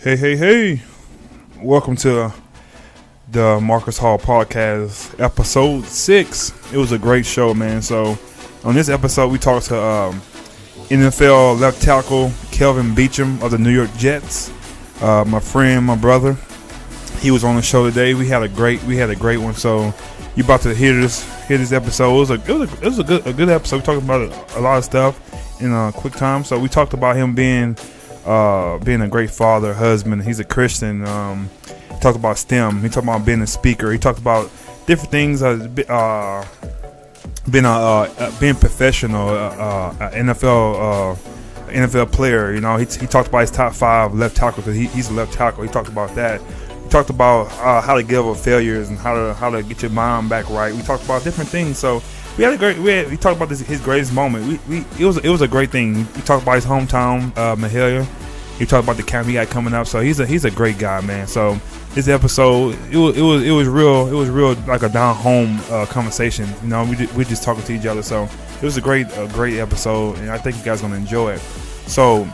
Hey. Welcome to the Maarcus Hall Podcast, episode 6. It was a great show, man. So, on this episode, we talked to NFL left tackle Kelvin Beachum of the New York Jets. My friend, my brother, he was on the show today. We had a great one. So, you about to hear this episode. It was a good episode. We talked about a lot of stuff in a quick time. So, we talked about him being a great father, husband. He's a Christian. He talked about STEM. He talked about being a speaker. He talked about different things. Being professional, NFL player. You know, he talked about his top 5 left tackle because he's a left tackle. He talked about that. We talked about how to get over failures and how to get your mind back right. We talked about different things. So we talked about his greatest moment. It was a great thing. We talked about his hometown, Mahalia. He talked about the camp he got coming up. So he's a great guy, man. So this episode, it was real like a down home conversation. You know, we just talking to each other. So it was a great episode, and I think you guys are gonna enjoy it. So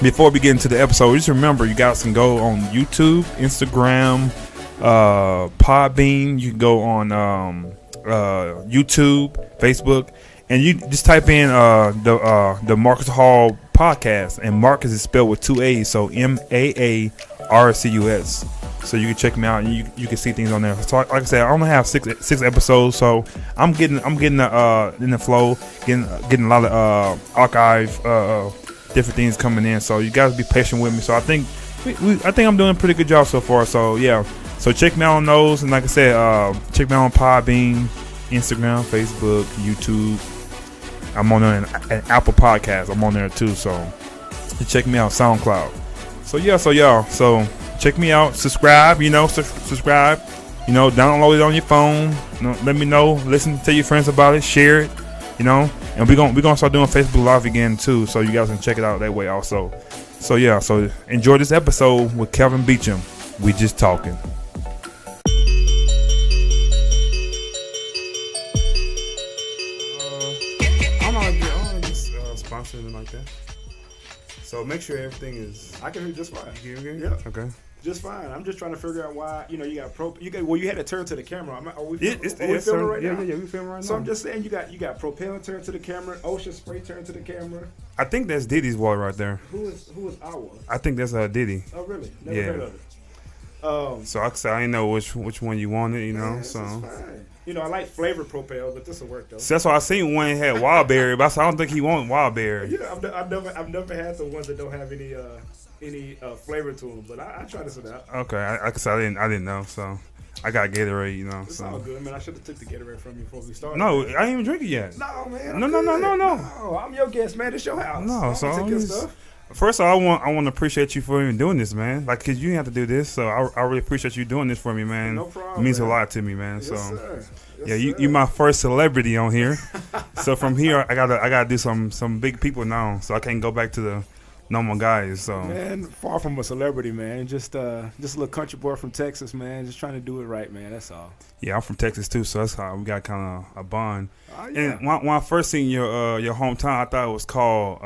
before we get into the episode, just remember you guys can go on YouTube, Instagram, Podbean. You can go on YouTube, Facebook, and you just type in the Maarcus Hall Podcast, and Marcus is spelled with 2 A's, so Maarcus. So you can check me out and you can see things on there. So like I said, I only have six episodes, so I'm getting in the flow, getting a lot of archive different things coming in. So you guys be patient with me. So I think I'm doing a pretty good job so far. So yeah. So check me out on those, and like I said, check me out on Podbean, Instagram, Facebook, YouTube. I'm on there and Apple Podcasts. I'm on there too. So check me out, SoundCloud. So y'all. So check me out. Subscribe. Subscribe. Download it on your phone. Let me know. Listen, tell your friends about it. Share it. And we're gonna start doing Facebook Live again too. So you guys can check it out that way also. So yeah. So enjoy this episode with Kelvin Beachum. We just talking. Something like that. So make sure everything is. I can hear you just fine. You hear? Yeah. Okay. Just fine. I'm just trying to figure out why. You got you had to turn to the camera. Are we filming right now? Yeah, we filming right now. So I'm just saying you got propellant turned to the camera, ocean spray turned to the camera. I think that's Diddy's water right there. Who is our? I think that's Diddy. Oh really? Never heard of it. So I didn't know which one you wanted. So. Fine. I like flavored Propel, but this will work though. So that's why I seen one had wild berry, but I don't think he wanted wild berry. I've never had the ones that don't have any flavor to them, but I try this one out. Okay, I didn't know, so I got Gatorade, It's so. all good, man. I should have took the Gatorade from you before we started. No, I didn't even drink it yet. No, man. No. I'm your guest, man. It's your house. No, so take your stuff. First of all, I want to appreciate you for even doing this, man. Like, cause you didn't have to do this, so I really appreciate you doing this for me, man. No problem. It means a lot to me, man. Yes, sir. You my first celebrity on here. So from here, I gotta do some big people now. So I can't go back to the normal guys. So man, far from a celebrity, man. Just a little country boy from Texas, man. Just trying to do it right, man. That's all. Yeah, I'm from Texas too, so that's how we got kind of a bond. Yeah. And when I first seen your hometown, I thought it was called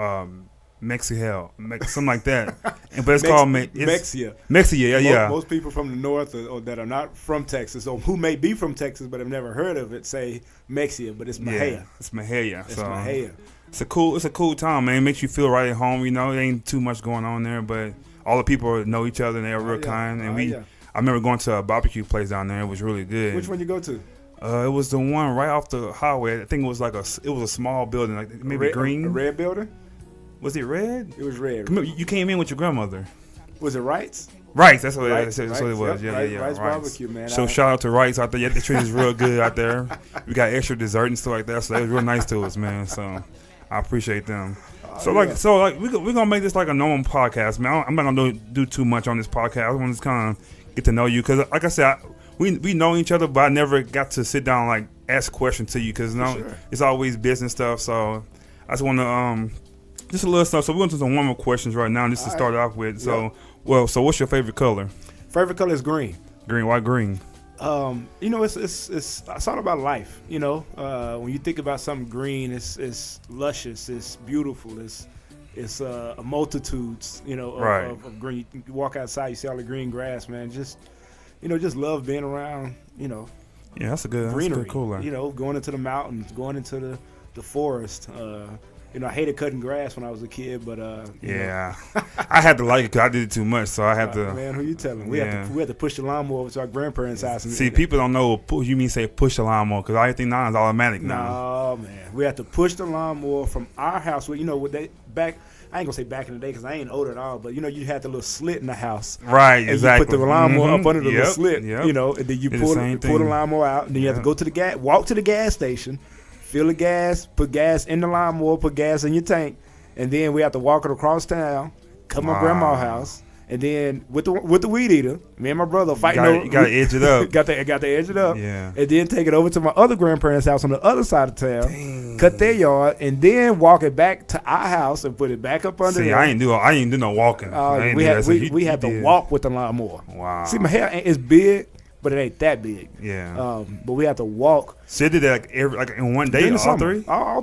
Mexihell, something like that. But it's called Mexia. Mexia, yeah. Most people from the north or that are not from Texas, or who may be from Texas but have never heard of it, say Mexia, but it's Mahalia. Yeah, it's Mahalia. It's Mahalia. It's a cool town, man. It makes you feel right at home. It ain't too much going on there, but all the people know each other and they're real kind. And I remember going to a barbecue place down there. It was really good. Which one you go to? It was the one right off the highway. I think it was a small building, like maybe green. A red building? Was it red? It was red. You came in with your grandmother. Was it Wrights? Wrights, that's what it was. Yep. Yeah. Wrights barbecue, man. So shout out to Wrights out there. Yeah, the treat is real good out there. We got extra dessert and stuff like that. So they was real nice to us, man. So I appreciate them. We're gonna make this like a normal podcast, man. I'm not gonna do too much on this podcast. I want to just kind of get to know you because, like I said, we know each other, but I never got to sit down and like ask questions to you because it's always business stuff. So I just want to just a little stuff. So we're going to some warm-up questions right now, just to start off with. So, so what's your favorite color? Favorite color is green. Green. Why green? It's all about life. When you think about something green, it's luscious, it's beautiful, It's a multitudes, of green. You walk outside, you see all the green grass, man. Just love being around, Yeah, that's a good cooler. Going into the mountains, going into the forest. I hated cutting grass when I was a kid, but I had to like it because I did it too much, so I had to. Man, who you telling? We had to push the lawnmower over to our grandparents' house. See, people don't know what you mean. Say push the lawnmower because everything now is automatic now. No, man, we had to push the lawnmower from our house. What they back. I ain't gonna say back in the day because I ain't old at all, but you had the little slit in the house, right? And exactly. You put the lawnmower up under the little slit, yep. And then you pull the lawnmower out, and then you have to go to the walk to the gas station, fill the gas, put gas in the lawnmower, put gas in your tank, and then we have to walk it across town, come to my grandma's house, and then with the weed eater, me and my brother fighting. You gotta edge it up. got to edge it up. Yeah. And then take it over to my other grandparents' house on the other side of town. Dang. Cut their yard, and then walk it back to our house and put it back up under. See, I ain't do no walking. We had to walk with the lawnmower. Wow. See, my hair is big, but it ain't that big. Yeah. But we had to walk. So you did that in one day, all three? All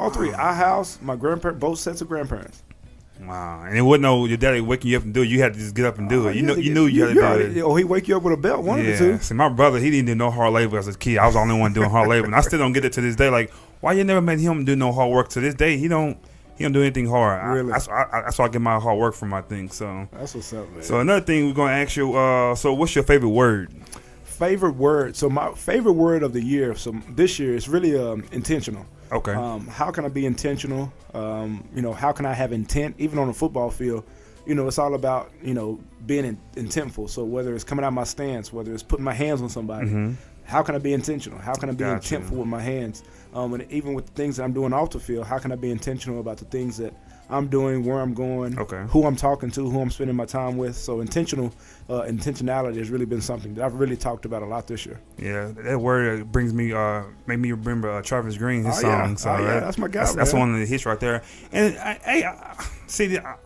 three. Our house, my grandparents, both sets of grandparents. Wow. And it wasn't your daddy waking you up and do it. You had to just get up and do it. You knew you had to do it. Or he wake you up with a belt, one of the two. See, my brother, he didn't do no hard labor as a kid. I was the only one doing hard labor. And I still don't get it to this day. Like, why you never made him do no hard work? To this day, he don't do anything hard. Really? That's why I get my hard work from, I think. So that's what's up, man. So another thing we're going to ask you, so what's your favorite word? Favorite word. So my favorite word of the year, this year, is really intentional. Okay. How can I be intentional? How can I have intent? Even on the football field, it's all about, being intentful. So whether it's coming out my stance, whether it's putting my hands on somebody, how can I be intentional? How can I be intentful with my hands? And even with the things that I'm doing off the field, how can I be intentional about the things that I'm doing, where I'm going, who I'm talking to, who I'm spending my time with. So intentionality has really been something that I've really talked about a lot this year. Yeah, that word made me remember Travis Green, his song. So that's my guy. That's one of the hits right there. And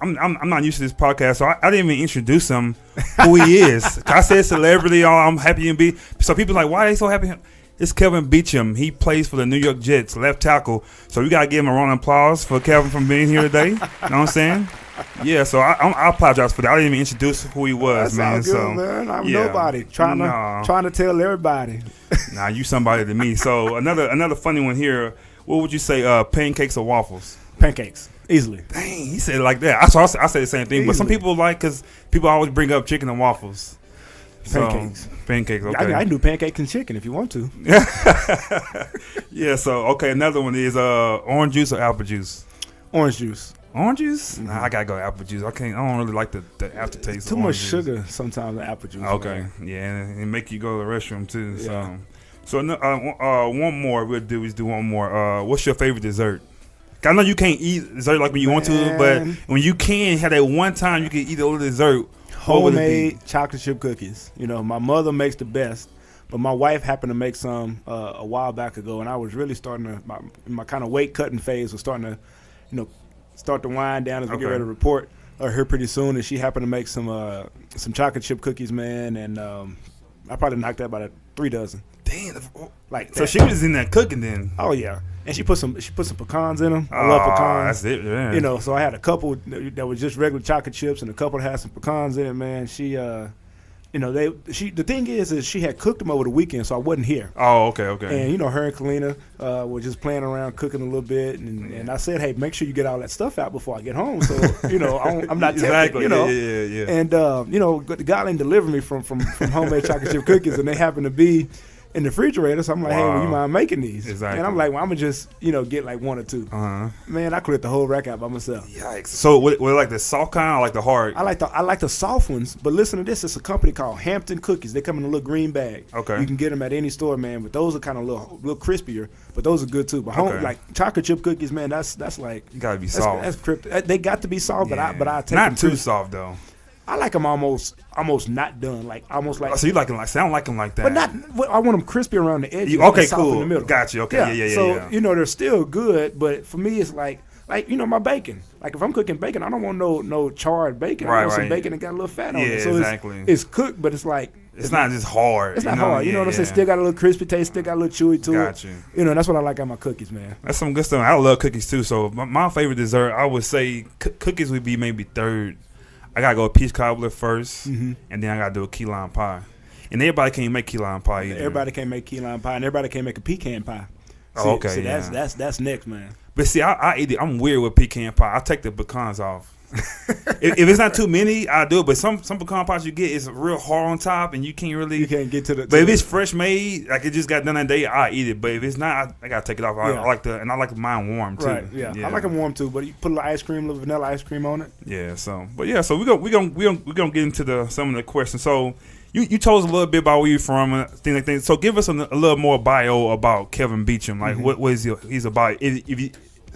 I'm not used to this podcast, so I didn't even introduce him who he is. I said celebrity, I'm happy to be. So people are like, why are they so happy? It's Kelvin Beachum. He plays for the New York Jets, left tackle. So we got to give him a round of applause for Kelvin from being here today. You know what I'm saying? Yeah, so I apologize for that. I didn't even introduce who he was, man. That's all good, man. I'm nobody. Trying to tell everybody. Nah, you somebody to me. So another funny one here. What would you say, pancakes or waffles? Pancakes. Easily. Dang, he said it like that. I say the same thing. Easily. But some people because people always bring up chicken and waffles. Pancakes, okay. I can do pancakes and chicken if you want to. Yeah, so, okay, another one is orange juice or apple juice? Orange juice. Orange juice? Nah, I got to go apple juice. I don't really like the aftertaste. Too much sugar sometimes in apple juice. Okay, yeah, and it make you go to the restroom, too. Yeah. So one more we'll do is one more. What's your favorite dessert? I know you can't eat dessert like when you want to, but when you can have that one time you can eat a little dessert. Homemade chocolate chip cookies. My mother makes the best, but my wife happened to make some a while back ago, and I was really starting to my kind of weight cutting phase was starting to, start to wind down as we get ready to report her pretty soon, and she happened to make some chocolate chip cookies, man, and I probably knocked out about 3 dozen. Damn, so she was in that cooking then. Oh yeah. And she put some pecans in them. I love pecans. That's it, man. So I had a couple that was just regular chocolate chips, and a couple that had some pecans in it. Man, the thing is she had cooked them over the weekend, so I wasn't here. Oh, okay. And her and Kalina were just playing around cooking a little bit, and I said, hey, make sure you get all that stuff out before I get home, so I'm not exactly. Yeah. And God didn't deliver me from homemade chocolate chip cookies, and they happen to be in the refrigerator, so I'm like, hey, would you mind making these? Exactly. And I'm like, well, I'm going to just, get like 1 or 2. Man, I cleared the whole rack out by myself. Yikes. So, what like the soft kind or like the hard? I like the soft ones, but listen to this. It's a company called Hampton Cookies. They come in a little green bag. Okay. You can get them at any store, man, but those are kind of a little crispier, but those are good too. But like chocolate chip cookies, man, that's like. You got to be soft. They got to be soft, but I take not them too soft, though. I like them almost not done, like almost like. Oh, so you like them like? I don't like them like that. But not. I want them crispy around the edges. Okay, soft cool. In the middle. Got you. Okay, yeah. So they're still good, but for me, it's like my bacon. Like if I'm cooking bacon, I don't want no charred bacon. I want some bacon that got a little fat on it. So exactly. It's cooked, but it's like It's not just hard. It's not hard. You know what I'm saying? Still got a little crispy taste, still got a little chewy to it. Gotcha. You know, that's what I like on my cookies, man. That's some good stuff. I love cookies too. So my favorite dessert, I would say cookies would be maybe third. I gotta go peach cobbler first, and then I gotta do a key lime pie. And everybody can't make key lime pie either. Everybody can't make key lime pie, and everybody can't make a pecan pie. See, okay, see, that's next, man. But see, I eat it. I'm weird with pecan pie. I take the pecans off. if it's not too many, I do it. But some pecan pies you get is real hard on top, and you can't get to the. But if it's fresh made, like it just got done that day, I eat it. But if it's not, I gotta take it off. I like mine warm too. Right. Yeah. I like them warm too. But you put a little ice cream, a little vanilla ice cream on it. Yeah. So we gonna get into some of the questions. So you told us a little bit about where you're from, things like that. So give us a little more bio about Kelvin Beachum. Like what is he's about? If you,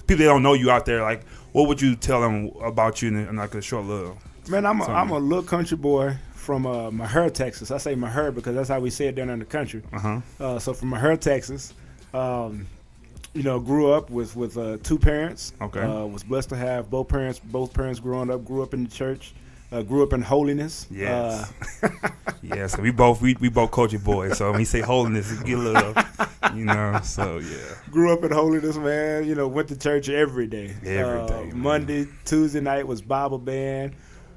people that don't know you out there, like. What would you tell them about you in like a short little? Man, I'm a little country boy from Maher, Texas. I say Maher because that's how we say it down in the country. So from Maher, Texas, grew up with two parents. Okay. Was blessed to have both parents growing up. Grew up in the church. Grew up in holiness. Yes. Yes. We both culture boys. So when we say holiness, it get a little, So yeah. Grew up in holiness, man. Went to church every day. Every day. Monday, Tuesday night was Bible band.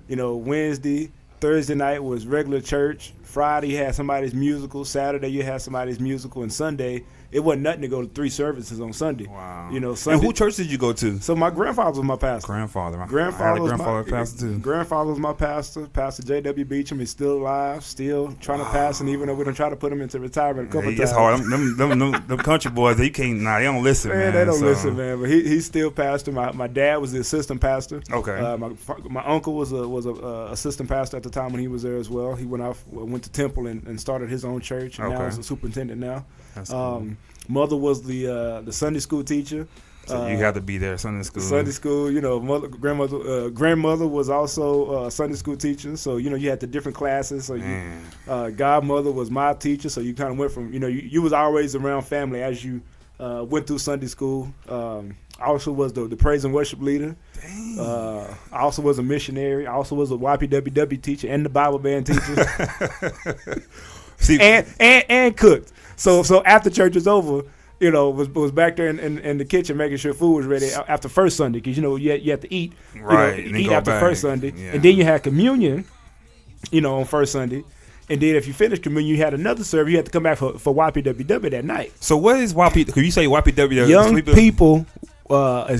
Wednesday, Thursday night was regular church. Friday you had somebody's musical. Saturday you had somebody's musical, and Sunday. It wasn't nothing to go to 3 services on Sunday. Wow. Sunday. And who church did you go to? So my grandfather was my pastor. Grandfather was pastor too. Grandfather was my pastor. Pastor J.W. Beachum. He's still alive, still trying to pass, and even though we don't try to put him into retirement a couple times. It's hard. Them country boys, they can't. They don't listen, man. They don't listen, man. But he's still pastor. My dad was the assistant pastor. Okay. My uncle was a assistant pastor at the time when he was there as well. He went to Temple and started his own church, and now he's a superintendent now. That's cool. Mother was the Sunday school teacher. So you had to be there, Sunday school. Sunday school, grandmother was also a Sunday school teacher. So you had the different classes. So godmother was my teacher. So you kind of went from you was always around family as you went through Sunday school. I also was the praise and worship leader. I also was a missionary. I also was a YPWW teacher and the Bible band teacher. See, and cooked. So after church was over, was back there in the kitchen making sure food was ready after first Sunday because you had to eat. Right. Eat after first Sunday, and then you had communion. On first Sunday. And then if you finished communion, you had another service. You had to come back for YPWW that night. So what is YPWW? Could you say YPWW?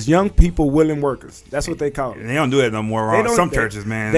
Young people, willing workers. That's what they call it. And they don't do that no more. Some churches, man.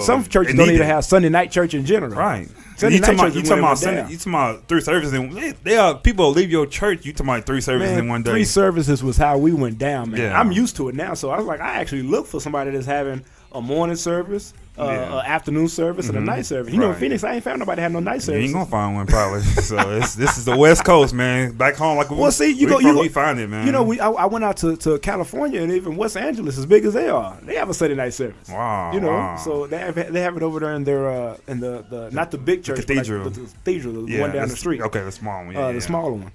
Some churches don't even have Sunday night church in general. Right. Sunday night church you talking about Sunday? You talking about 3 services? People leave your church. You talking about 3 services in one day? 3 services was how we went down, man. Yeah. I'm used to it now, so I was like, I actually look for somebody that's having a morning service, an afternoon service, and a night service. In Phoenix, I ain't found nobody have no night service. You ain't gonna find one probably. So this is the West Coast, man. Back home, like we find it, man. I went out to California and even Los Angeles, as big as they are, they have a Sunday night service. Wow. So they have it over there in their in the not the big church, cathedral, but the cathedral, the one down the street. Okay, the small one. The smaller one.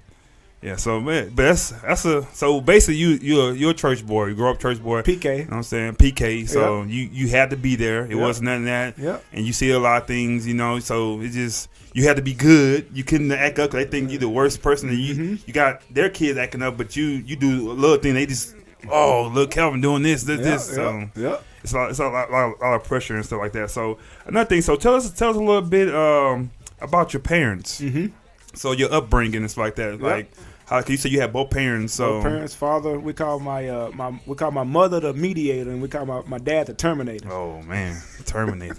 Yeah, so man, but so basically you're a church boy. You grew up church boy. PK. You know what I'm saying? PK. So you had to be there. It wasn't nothing that. Yeah. And you see a lot of things, so it just you had to be good. You couldn't act up 'cause they think you're the worst person. And you got their kids acting up, but you do a little thing. They just look, Kelvin doing this. So it's a lot of pressure and stuff like that. So another thing. So tell us a little bit about your parents. Mm-hmm. So your upbringing and stuff like that. Like how you say you had both parents. So both parents, father. We call my mother the mediator, and we call my dad the Terminator. Oh man, Terminator.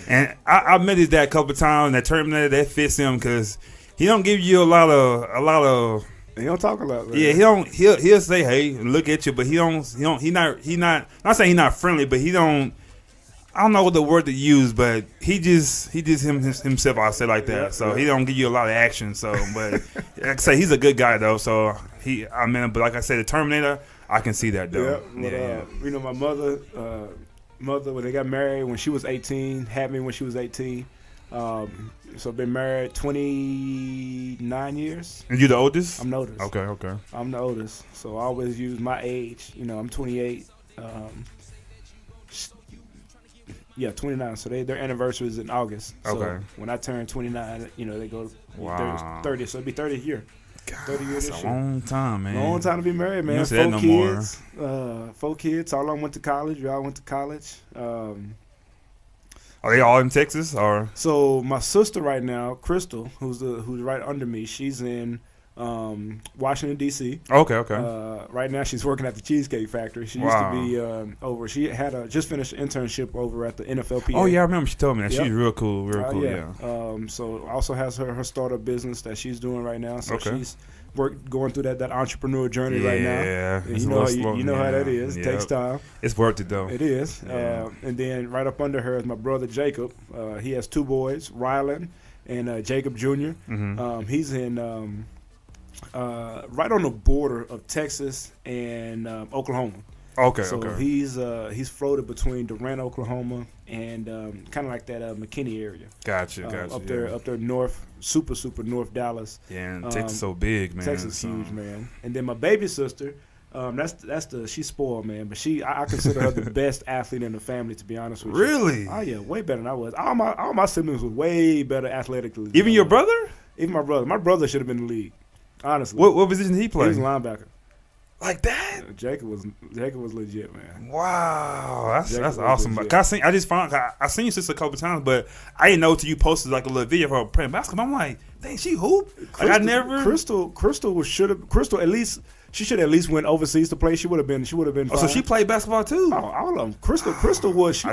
And I met his dad a couple of times. That Terminator that fits him because he don't give you a lot of. He don't talk a lot. Man. Yeah, he'll say hey and look at you, but he not saying he not friendly, but he don't. I don't know what the word to use, but he just himself. I say like that. So he don't give you a lot of action. So, but like I say, he's a good guy though. So I met him. But like I said, the Terminator, I can see that though. My mother when they got married when she was 18, had me when she was 18. So been married 29 years. And you the oldest? I'm the oldest. Okay. I'm the oldest. So I always use my age. I'm 28. Yeah, 29. So their anniversary is in August. So Okay. when I turn 29, they go Wow. 30. So it'll be 30 a year. 30 years That's this a year. long time, man. Long time to be married, man. You don't say that no more. 4 kids. All of them went to college. We all went to college. Are they all in Texas or? So my sister right now, Crystal, who's right under me, she's in Washington D.C. Okay. Right now she's working at the Cheesecake Factory. She used to be over. She had just finished an internship over at the NFLPA. Oh yeah, I remember she told me that. Yep. She's real cool. Yeah. So also has her startup business that she's doing right now. So Okay. she's going through that entrepreneur journey right now. Yeah. And you know how that is. It takes time. It's worth it though. It is. Yeah. And then right up under her is my brother Jacob. He has 2 boys, Rylan and Jacob Jr. Mm-hmm. He's in right on the border of Texas and Oklahoma. Okay. So he's floated between Durant, Oklahoma, and kind of like that McKinney area. Gotcha. Up there north, super north Dallas. Yeah, and Texas so big, man. Texas is huge, man. And then my baby sister, she's spoiled, man. But I consider her the best athlete in the family, to be honest with you. Really? Oh yeah, way better than I was. All my siblings were way better athletically. Even your brother? Even my brother. My brother should have been in the league. Honestly. What position he He played? was a linebacker. Like that? Jacob was legit, man. Wow, that's was awesome. legit. I seen your sister a couple times, but I didn't know till you posted like a little video of her playing basketball. I'm like, dang, she hoop. Like I never. Crystal at least she should at least went overseas to play. She would have been. Oh, so fine. she played basketball too. Oh, all of them. Crystal I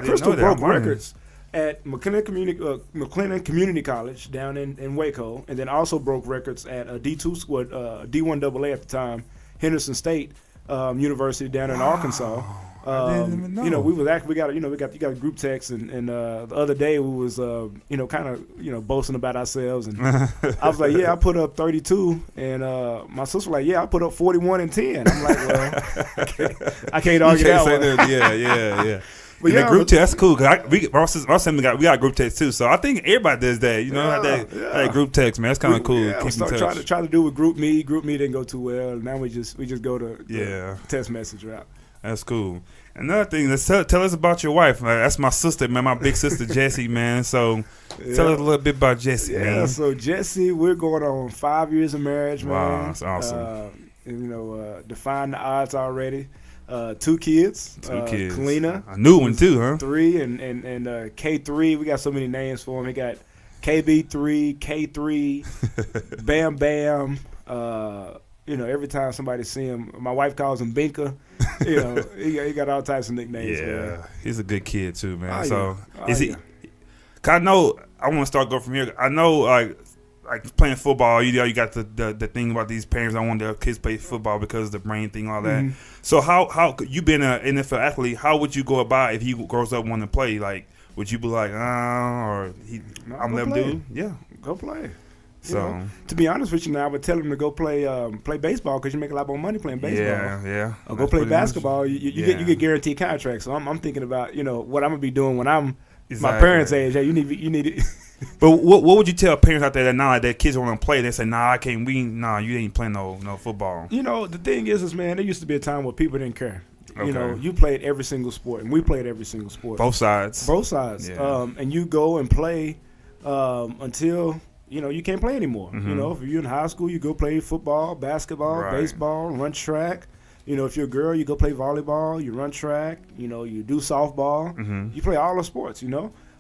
didn't know that. broke I'm learning. records at McLennan Community College down in Waco, and then also broke records at D1 AA at the time, Henderson State University down in Arkansas. I didn't even know. We got a group text, and the other day we was kind of boasting about ourselves, and I was like, yeah, I put up 32, and my sister was like, yeah, I put up 41 and 10. I'm like, well, I can't argue that one. Yeah. But the group text, that's cool. Cause we got a group text too, so I think everybody does that. That group text, man. That's kind of cool. Yeah, Keep in touch. Try to do with group me. Group me didn't go too well. Now we just go to text message route. That's cool. Another thing, let's tell us about your wife. That's my sister, man. My big sister Jessie, man. So tell us a little bit about Jessie, man. Yeah. So Jessie, we're going on 5 years of marriage, man. Wow, that's awesome. Define the odds already. 2 kids. 2 kids. Kalina. A new one too, huh? 3 and K3. We got so many names for him. We got KB3, K3, Bam Bam. Every time somebody see him, my wife calls him Binka. He got all types of nicknames. Yeah, man. He's a good kid too, man. Is he? Cause I know I want to start going from here. I know like playing football, you got the thing about these parents don't want their kids play football because of the brain thing, all that. Mm-hmm. So how you been an NFL athlete? How would you go about if he grows up wanting to play? Like, would you be like, I'm letting him do? Yeah, go play. So to be honest with you, now I would tell him to go play baseball because you make a lot more money playing baseball. Yeah. Or go play basketball. You get guaranteed contracts. So I'm thinking about what I'm gonna be doing when I'm my parents' age. Hey, you need it. But what would you tell parents out there that now their kids want to play? They say, "Nah, I can't. You ain't playing no football." The thing is, man, there used to be a time where people didn't care. Okay. You played every single sport, and we played every single sport. Both sides. Yeah. And you go and play until you can't play anymore. Mm-hmm. If you're in high school, you go play football, basketball, baseball, run track. If you're a girl, you go play volleyball, you run track. You do softball. Mm-hmm. You play all the sports. And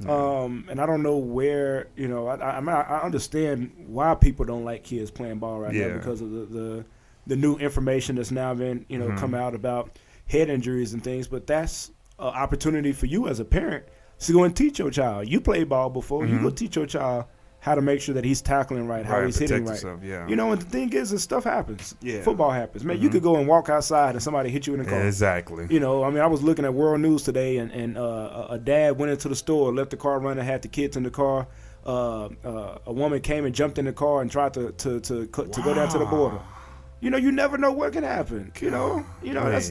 I don't know where, I understand why people don't like kids playing ball right now because of the new information that's now been, come out about head injuries and things. But that's an opportunity for you as a parent to go and teach your child. You played ball before. Mm-hmm. You go teach your child how to make sure that he's tackling right, how he's hitting right. Yourself, yeah. And the thing is stuff happens. Yeah. Football happens. Man, Mm-hmm. you could go and walk outside and somebody hit you in the car. Exactly. I was looking at World News today, and a dad went into the store, left the car running, had the kids in the car. A woman came and jumped in the car and tried to go down to the border. You never know what can happen. That's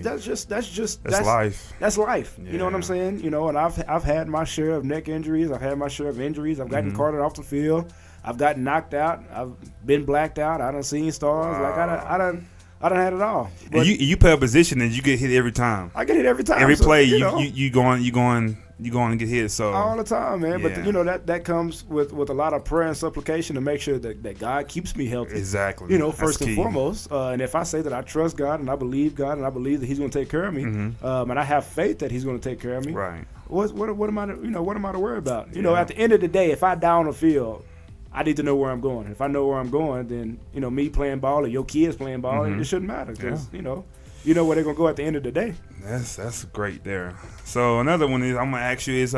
life. That's life. Yeah. You know what I'm saying? And I've had my share of neck injuries. I've had my share of injuries. I've gotten carted off the field. I've gotten knocked out. I've been blacked out. I done seen stars. Like I done had it all. But you play a position and you get hit every time. I get hit every time. Every play you going you going to get hit. So all the time, man. Yeah. But you know that comes with a lot of prayer and supplication to make sure that God keeps me healthy. Exactly. You know, That's first and key. foremost. And if I say that I trust God and I believe God and I believe that He's going to take care of me, and I have faith that He's going to take care of me, Right. What am I to worry about? You know, at the end of the day, if I die on the field, I need to know where I'm going. If I know where I'm going, then you know, me playing ball or your kids playing ball, it shouldn't matter because you know where they're gonna go at the end of the day. That's great there. So another one is I'm gonna ask you is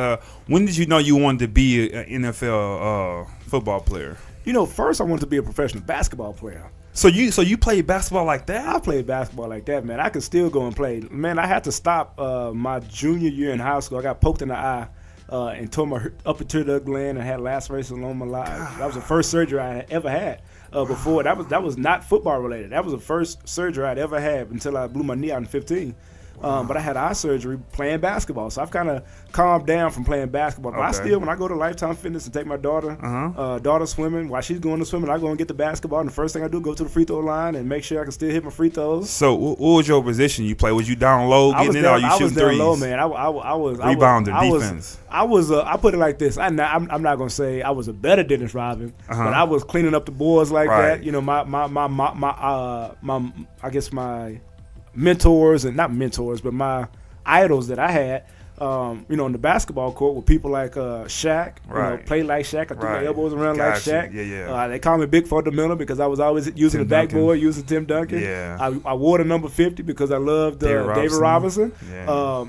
when did you know you wanted to be an NFL football player? You know, first I wanted to be a professional basketball player. So you played basketball like that? I played basketball like that, man. I could still go and play. Man, I had to stop my junior year in high school. I got poked in the eye and tore my upper tear gland and had lacerations along my life. That was the first surgery I ever had. Before that was not football related. That was the first surgery I'd ever had until I blew my knee out in 15. But I had eye surgery playing basketball, so I've kind of calmed down from playing basketball. But I still, when I go to Lifetime Fitness and take my daughter swimming, while she's going to swimming, I go and get the basketball. And the first thing I do, go to the free throw line and make sure I can still hit my free throws. So what was your position you play? Was you down low getting it, or you shooting threes? I was down low, man. I was rebounder, defense. I put it like this. I'm not gonna say I was a better Dennis Rodman, but I was cleaning up the boards like that. You know, my I guess my mentors, and not mentors, but my idols that I had, you know, in the basketball court were people like Shaq, you know, played like Shaq. I threw my elbows around like Shaq. They call me Big Four Miller because I was always using the backboard, using Tim Duncan. I wore the number 50 because I loved David Robinson.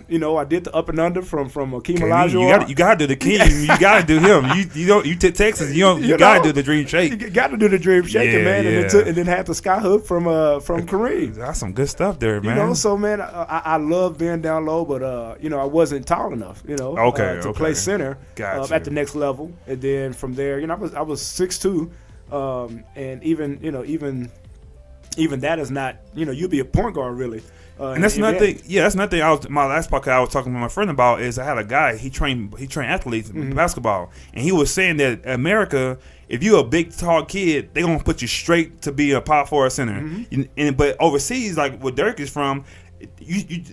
You know, I did the up and under from Akeem Olajuwon. You got to do the King. You got to do him. You take Texas. You got to do the Dream Shake. You got to do the Dream Shaker, man. And then had the sky hook from Kareem. That's some good stuff there, man. You know, so man, I love being down low, but you know, I wasn't tall enough, you know, to play center at the next level. And then from there, you know, I was 6'2", and even that is not, you know, you'd be a point guard really. And that's another thing. Yeah, that's another thing. My last podcast I was talking to my friend about is I had a guy. He trained athletes in basketball, and he was saying that America, if you're a big tall kid, they're gonna put you straight to be a power forward center. But overseas, like where Dirk is from, you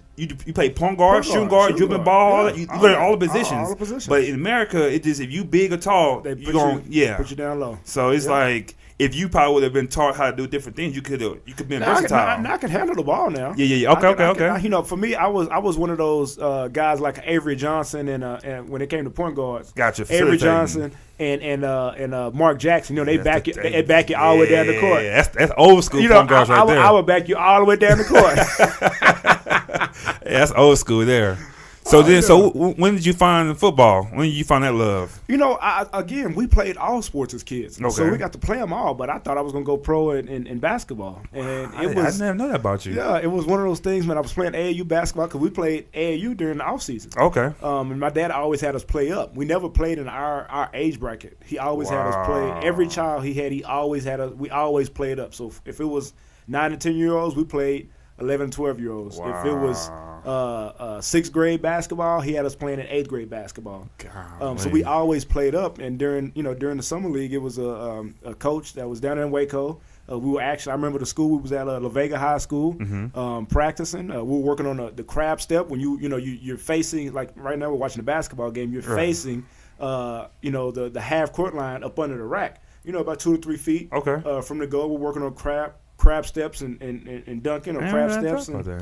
play point guard, shooting guard, dribbling ball. You learn all the positions. But in America, it just if you big or tall, they put you down low. So it's like if you probably would have been taught how to do different things, you could be versatile. I can handle the ball now. Yeah. Okay. You know, for me, I was one of those guys like Avery Johnson and when it came to point guards, Avery Johnson and Mark Jackson. You know, they back you all the way down the court. Yeah, that's old school point guards right there. I would back you all the way down the court. That's old school there. So when did you find football? When did you find that love? You know, again, we played all sports as kids, so we got to play them all. But I thought I was gonna go pro in basketball, and I never know that about you. Yeah, it was one of those things when I was playing AAU basketball because we played AAU during the off season. Okay. And my dad always had us play up. We never played in our age bracket. He always had us play. Every child he always had us. We always played up. So if it was 9 and 10-year-olds, we played 11, 12-year-olds. Wow. If it was 6th grade basketball, he had us playing in 8th grade basketball. So we always played up. And during the summer league, it was a coach that was down in Waco. We were actually, I remember the school, we was at La Vega High School practicing. We were working on the crab step when you're facing, like right now we're watching the basketball game, you're facing the half court line up under the rack. You know, about 2 to 3 feet from the goal. We're working on crab steps and dunking or crab steps. And,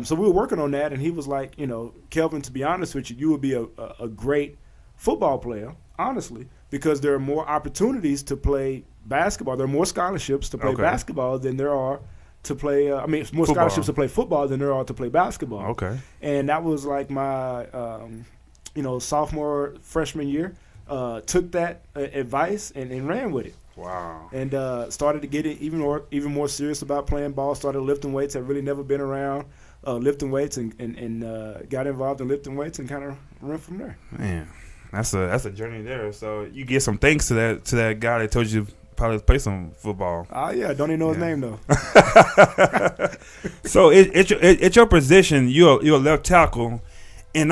so we were working on that, and he was like, you know, Kelvin, to be honest with you, you would be a great football player, honestly, because there are more opportunities to play basketball. There are more scholarships to play basketball than there are to play more scholarships to play football than there are to play basketball. Okay. And that was like my sophomore, freshman year. Took that advice and ran with it. Wow. And started to get it even more serious about playing ball. Started lifting weights. I'd really never been around lifting weights and got involved in lifting weights and kind of ran from there. Man, that's a journey there. So you get some thanks to that guy that told you probably play some football. Yeah, don't even know his name though. So it's your position. You're a left tackle. And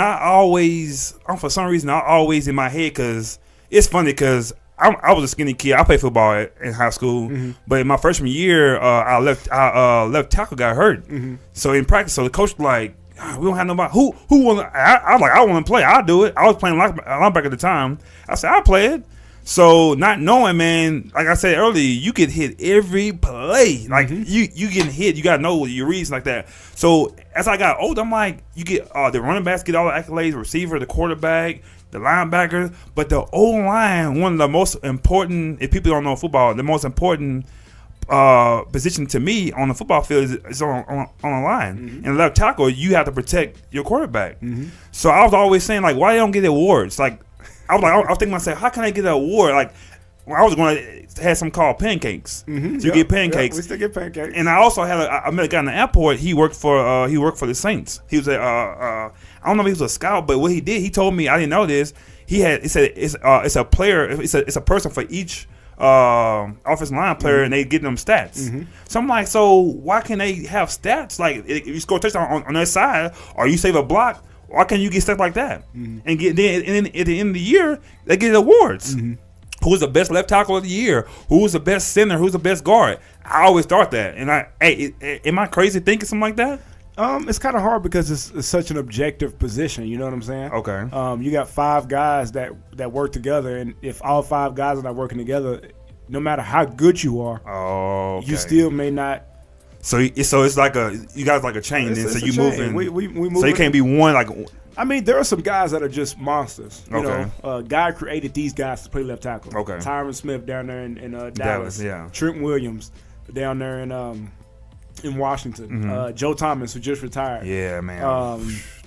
for some reason, I always in my head, because it's funny because I was a skinny kid. I played football in high school, but in my freshman year, our left tackle got hurt. So in practice, the coach was like, we don't have nobody. Who want? I was like, I want to play. I'll do it. I was playing linebacker at the time. I said, I'll play it. So not knowing, man, like I said earlier, you get hit every play. Like you getting hit, you gotta know your reads like that. So as I got older, I'm like, you get the running backs get all the accolades, receiver, the quarterback, the linebacker, but the O-line, one of the most important. If people don't know football, the most important position to me on the football field is on the line. And left tackle, you have to protect your quarterback. So I was always saying, like, why they don't get awards? Like, I was thinking to myself, how can I get an award? Like, I was going to have some called pancakes. So you get pancakes. We still get pancakes. And I also I met a guy in the airport. He worked for the Saints. He was I don't know if he was a scout, but what he did, he told me, I didn't know this. He said it's a player. It's a person for each offensive line player, and they get them stats. So I'm like, so why can't they have stats? Like, if you score a touchdown on their side, or you save a block, why can't you get stuff like that? And then at the end of the year, they get awards. Who's the best left tackle of the year? Who's the best center? Who's the best guard? I always thought that. And am I crazy thinking something like that? It's kind of hard because it's such an objective position. You know what I'm saying? Okay. You got 5 guys that work together, and if all 5 guys are not working together, no matter how good you are, you still may not. So it's like you guys like a chain. Then so you moving. We move. So you can't be one like. I mean, there are some guys that are just monsters. You know, God created these guys to play left tackle. Okay. Tyron Smith down there in Dallas. Yeah. Trent Williams down there in Washington. Joe Thomas, who just retired. Yeah, man.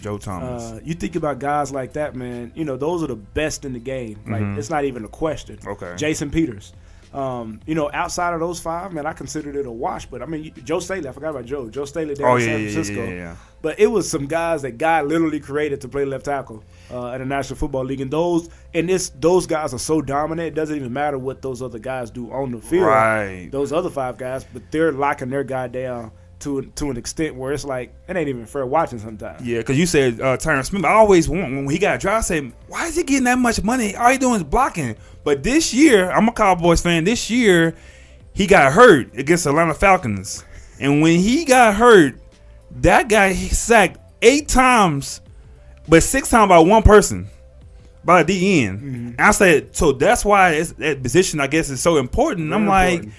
Joe Thomas. You think about guys like that, man. You know, those are the best in the game. Like, it's not even a question. Okay. Jason Peters. You know, outside of those 5, man, I considered it a wash. But I mean, Joe Staley, I forgot about Joe. Joe Staley down in San Francisco. Yeah. But it was some guys that God literally created to play left tackle in the National Football League, and those guys are so dominant. It doesn't even matter what those other guys do on the field. Right. Those other 5 guys, but they're locking their guy down to an extent where it's like it ain't even fair watching sometimes. Yeah, because you said Tyron Smith. I always want when he got drafted, I said, why is he getting that much money? All he doing is blocking. But this year, I'm a Cowboys fan. This year, he got hurt against the Atlanta Falcons, and when he got hurt, that guy sacked 8 times, but 6 times by one person, by the end. And I said, so that's why that position, I guess, is so important. Very I'm like. important.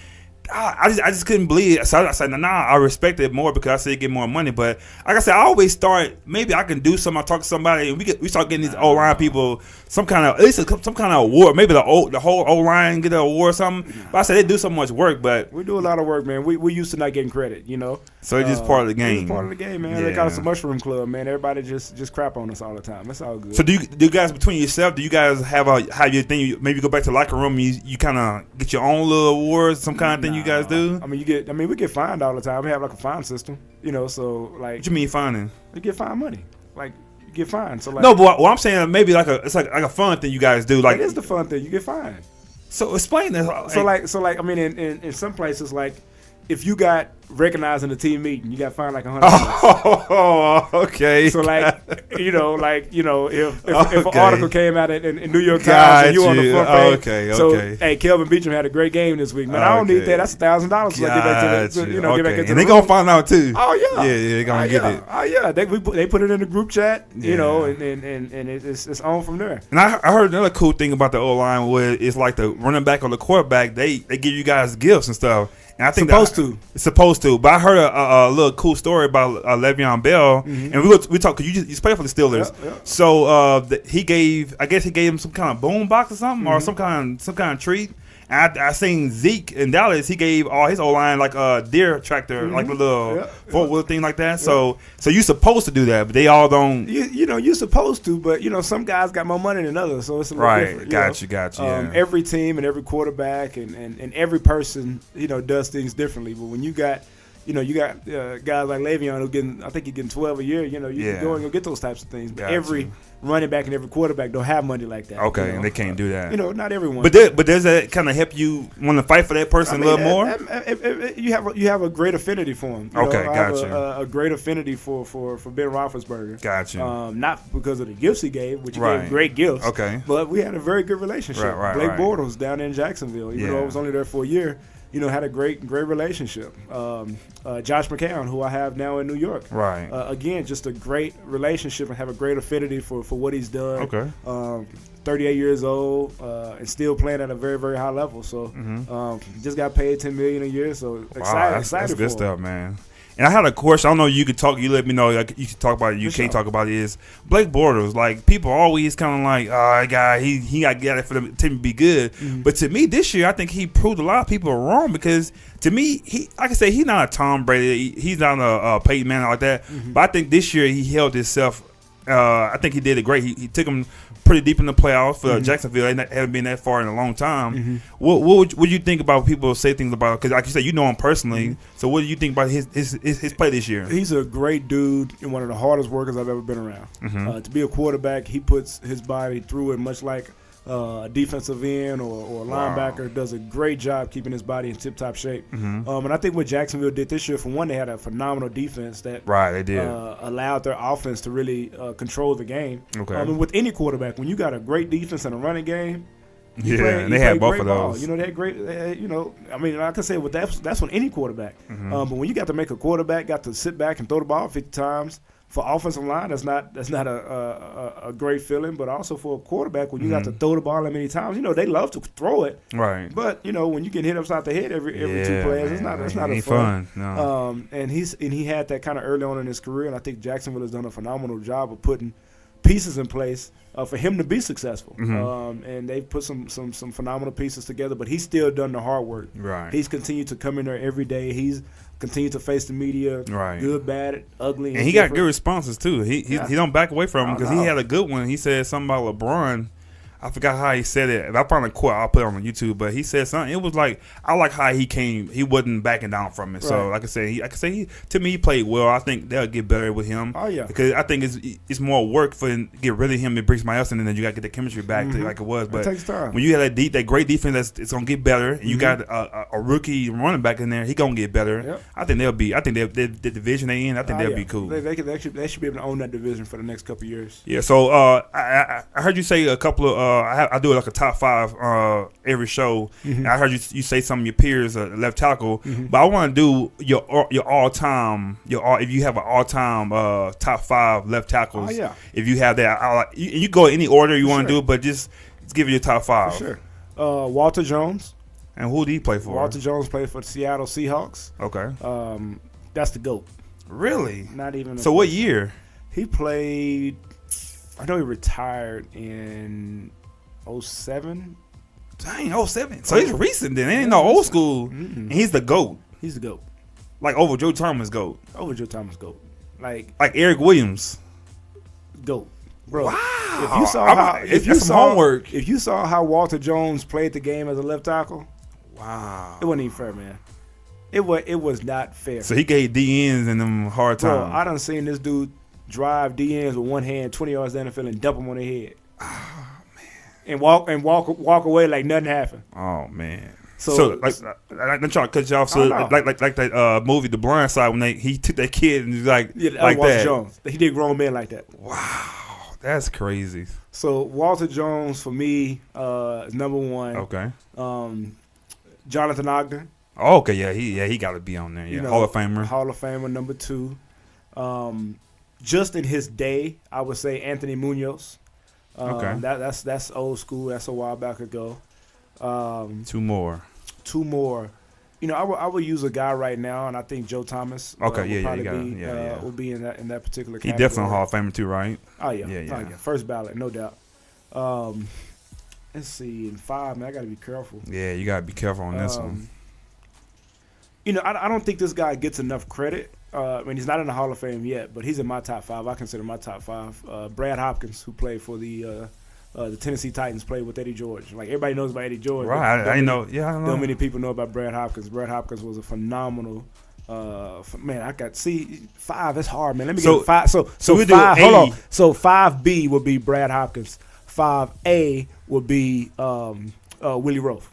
I just couldn't believe it. So I said, nah, I respect it more because I said get more money. But like I said, I always start, maybe I can do something. I talk to somebody, and we start getting these O-line people some kind of, at least some kind of award. Maybe the whole O-line get an award or something. But I said they do so much work. But we do a lot of work, man. We used to not getting credit, you know. So it's just part of the game. It's part of the game, man. Yeah. They call us a mushroom club, man. Everybody just crap on us all the time. That's all good. So do you guys, between yourself, do you guys have your thing? Maybe you go back to the locker room and you kind of get your own little awards, some kind of thing you guys do? I mean, we get fined all the time. We have like a fine system, you know. So like, What you mean fining? we get fine money. Like, you get fined. So like, No, but what I'm saying, maybe it's like a fun thing you guys do. Like, it is the fun thing. You get fined. So explain that. So like, I mean, in some places, like, if you got recognized in a team meeting, you got fined like $100. Oh, okay. So like, if an article came out in New York Times and you on the front page, Okay. so hey, Kelvin Beachum had a great game this week, man. I don't need that. That's $1,000. So I get back to get back into and they gonna find out too. Oh yeah, yeah, they gonna get it. Oh yeah, they put it in the group chat, you know, and it's on from there. And I heard another cool thing about the O-line where it's like the running back or the quarterback, they give you guys gifts and stuff. And I think it's supposed to. But I heard a little cool story about Le'Veon Bell, and we talked because you played for the Steelers. Yeah. So he gave him some kind of boom box or something, or some kind of treat. And I seen Zeke in Dallas. He gave all his O-line like a deer tractor, like a little 4-wheel thing like that. So you're supposed to do that, but they all don't. You're supposed to, but some guys got more money than others, so it's a little different. Got you. Yeah. Every team and every quarterback and every person does things differently. But when you got guys like Le'Veon who I think he's getting 12 a year. You can go and go get those types of things. But every running back and every quarterback don't have money like that. Okay, and they can't do that. Not everyone. But does that kind of help you want to fight for that person a little more? You have a great affinity for him. Okay, gotcha. A great affinity for Ben Roethlisberger. Gotcha. Not because of the gifts he gave, which he gave great gifts. Okay. But we had a very good relationship. Right. Blake Bortles down in Jacksonville, even though I was only there for a year. had a great relationship. Josh McCown, who I have now in New York. Right. Again, just a great relationship and have a great affinity for what he's done. Okay. 38 years old and still playing at a very, very high level. So just got paid $10 million a year. So excited that's for good him. stuff, man. And I had a question. I don't know. You could talk. You let me know. Like, you can talk about it. You can't talk about it. Is Blake Bortles? Like, people always kind of like, that guy. He got it for the team to be good. Mm-hmm. But to me, this year, I think he proved a lot of people wrong because to me, like I say, he's not a Tom Brady. He's not a Peyton Manning like that. Mm-hmm. But I think this year he held himself. I think he did it great. He took him pretty deep in the playoffs for Jacksonville. They haven't been that far in a long time. Mm-hmm. What would you think about people say things about? Because like you said, you know him personally. Mm-hmm. So what do you think about his play this year? He's a great dude and one of the hardest workers I've ever been around. Mm-hmm. To be a quarterback, he puts his body through it, much like a defensive end or a linebacker. Does a great job keeping his body in tip-top shape. Mm-hmm. And I think what Jacksonville did this year, for one, they had a phenomenal defense that they did. Allowed their offense to really control the game. Okay. And with any quarterback, when you got a great defense and a running game, and they had both of those. They had great. I mean, like I said, with that's on any quarterback. Mm-hmm. But when you got to make a quarterback, got to sit back and throw the ball 50 times. For offensive line, that's not a great feeling, but also for a quarterback, when you got to throw the ball that many times, they love to throw it. Right. But when you get hit upside the head every 2 plays, it's not as fun. No. And he had that kind of early on in his career, and I think Jacksonville has done a phenomenal job of putting pieces in place for him to be successful. Mm-hmm. And they've put some phenomenal pieces together, but he's still done the hard work. Right. He's continued to come in there every day. He's continued to face the media, good, bad, ugly, and he got good responses too. He don't back away from him because he had a good one. He said something about LeBron. I forgot how he said it. If I find a quote, I'll put it on YouTube. But he said something. It was like, I like how he came. He wasn't backing down from it. Right. So, like I said, to me, he played well. I think they'll get better with him. Oh yeah. Because I think it's more work for get rid of him and bring somebody else in, and then you got to get the chemistry back to like it was. But it takes time. When you have that great defense, it's gonna get better. And you got a rookie running back in there, he gonna get better. Yep. I think the division they in. I think they'll be cool. They should be able to own that division for the next couple of years. Yeah. So I heard you say a couple of I do like a top 5 every show. Mm-hmm. I heard you say some of your peers left tackle, but I want to do your all time if you have an all time top 5 left tackles. Oh, yeah. If you have that, you go in any order you want to do, but just give me your top 5. For sure. Walter Jones. And who did he play for? Walter Jones played for the Seattle Seahawks. Okay. That's the GOAT. Really? Not even. So what year? He played. I know he retired in 2007. Dang, 07. So he's recent then. He ain't no old school. Mm-hmm. And he's the GOAT. He's the GOAT. Like over Joe Thomas GOAT. Over Joe Thomas GOAT. Like Eric Williams. GOAT. Bro. Wow. If you saw how Walter Jones played the game as a left tackle. Wow. It wasn't even fair, man. It was not fair. So he gave DNs and them hard times. Bro, I done seen this dude drive DNs with one hand 20 yards down the field and dump them on their head. And walk away like nothing happened. Oh man! So like I'm trying to cut you off. So like that movie The Blind Side when he took that kid and like Walter Jones. He did grown men like that. Wow, that's crazy. So Walter Jones for me is number 1. Okay. Jonathan Ogden. Oh, okay, he got to be on there. Yeah, Hall of Famer. Hall of Famer number 2. Just in his day, I would say Anthony Munoz. Okay. That's old school. That's a while back ago. 2 more. I would use a guy right now, and I think Joe Thomas. Will be in that particular category. He definitely a Hall of Famer too, right? Oh yeah. Oh, yeah. First ballot, no doubt. Let's see. In 5, man, I got to be careful. Yeah, you got to be careful on this one. I don't think this guy gets enough credit. He's not in the Hall of Fame yet, but he's in my top 5. I consider my top 5. Brad Hopkins, who played for the Tennessee Titans, played with Eddie George. Like, everybody knows about Eddie George. Right, I know. Yeah, I don't know. Not many people know about Brad Hopkins. Brad Hopkins was a phenomenal. Man, 5. It's hard, man. Let me get 5. So we 5. Do hold on. So 5B would be Brad Hopkins. 5A would be Willie Roaf.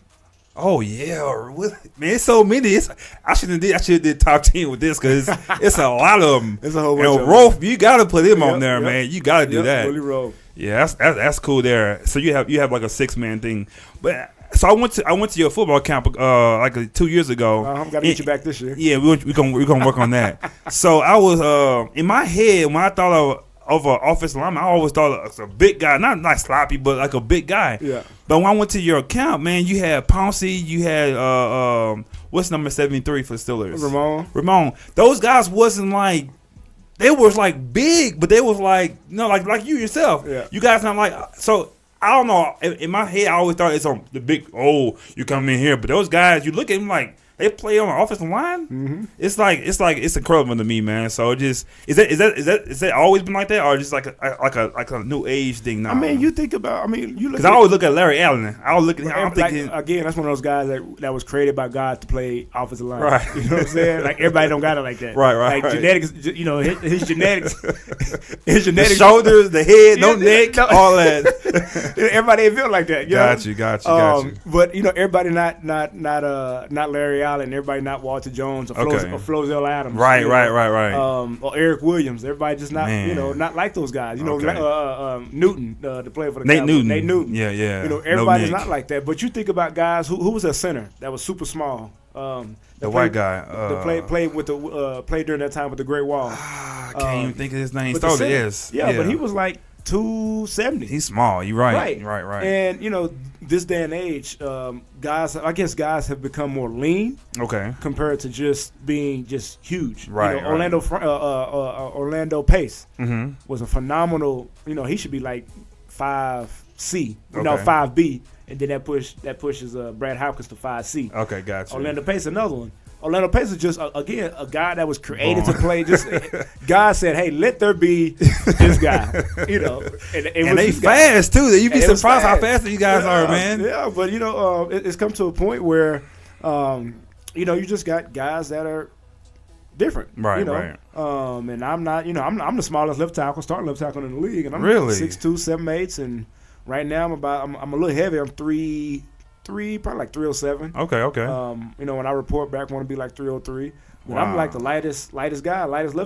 Oh yeah, man! It's so many. I should have did top 10 with this because it's a lot of them. It's a whole bunch of Rolf, you got to put him on there, man. You got to do that. Willie Roaf. Yeah, that's cool there. So you have like a 6-man thing, but So I went to your football camp like 2 years ago. I'm got to get you back this year. Yeah, we're gonna work on that. So I was in my head when I thought of an offensive lineman, I always thought of a big guy, not sloppy, but like a big guy. Yeah. But when I went to your camp, man, you had Pouncey, you had what's number 73 for the Steelers? Ramon. Those guys wasn't like. They was like big, but they was like like you yourself. Yeah. You guys not like so. I don't know. In my head, I always thought it's on the big. Oh, you come in here, but those guys, you look at them like they play on the offensive line. Mm-hmm. It's incredible to me, man. So it just is that always been like that, or just like a new age thing now? I mean, you think about. I mean, you look. Because I always look at Larry Allen. I always look at him. I'm thinking again. That's one of those guys that was created by God to play offensive line. Right. You know what I'm saying? Like everybody don't got it like that. Right. Like genetics. You know his genetics. His genetics. The shoulders, the head, no neck, all that. Everybody ain't built like that. You know? Got you. But everybody not Larry Allen. Everybody not Walter Jones or Flozell Adams. Right. Or Eric Williams. Everybody just not not like those guys. Newton to play for the Cowboys. Nate Newton. Yeah. Everybody's not like that. But you think about guys who was a center that was super small. The white guy. Played during that time with the Great Wall. I can't even think of his name. Started S. Yeah, but he was like 270. He's small. You're right. Right. And this day and age, guys have become more lean. Okay. Compared to just being huge. Right. Orlando Pace was a phenomenal. He should be like 5C. 5B, and then that pushes Brad Hopkins to 5C. Okay, gotcha. Orlando Pace, another one. Orlando Pace is just a guy that was created to play. Just God said, "Hey, let there be this guy." And they fast too. You'd be surprised how fast you guys are, man. Yeah, but it's come to a point where, you just got guys that are different. Right. And I'm not. I'm the smallest starting left tackle in the league, and I'm really 6'2", 7'8", and right now I'm a little heavy. I'm 3'3", probably like 307. Okay. When I report back, I want to be like 303. But I'm like the lightest left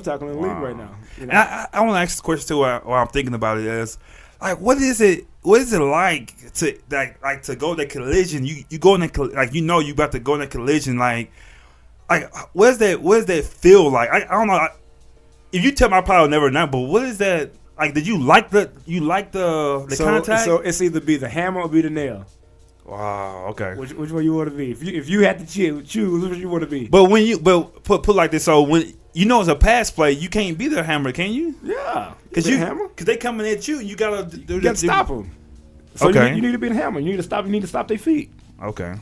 tackle in the league right now. And I want to ask this question too while I'm thinking about it is, like, what is it like to go to collision? You go in you about to go in a collision, like what does that feel like? I don't know. If you tell me, I probably never know. But what is that like? Did you like the contact? So it's either be the hammer or be the nail. Wow. Okay. Which one you want to be? If you had to choose, which you want to be? But put like this, so when it's a pass play, you can't be the hammer, can you? Yeah. Because they coming at you, and you gotta stop them. So you need to be the hammer. You need to stop their feet. Okay.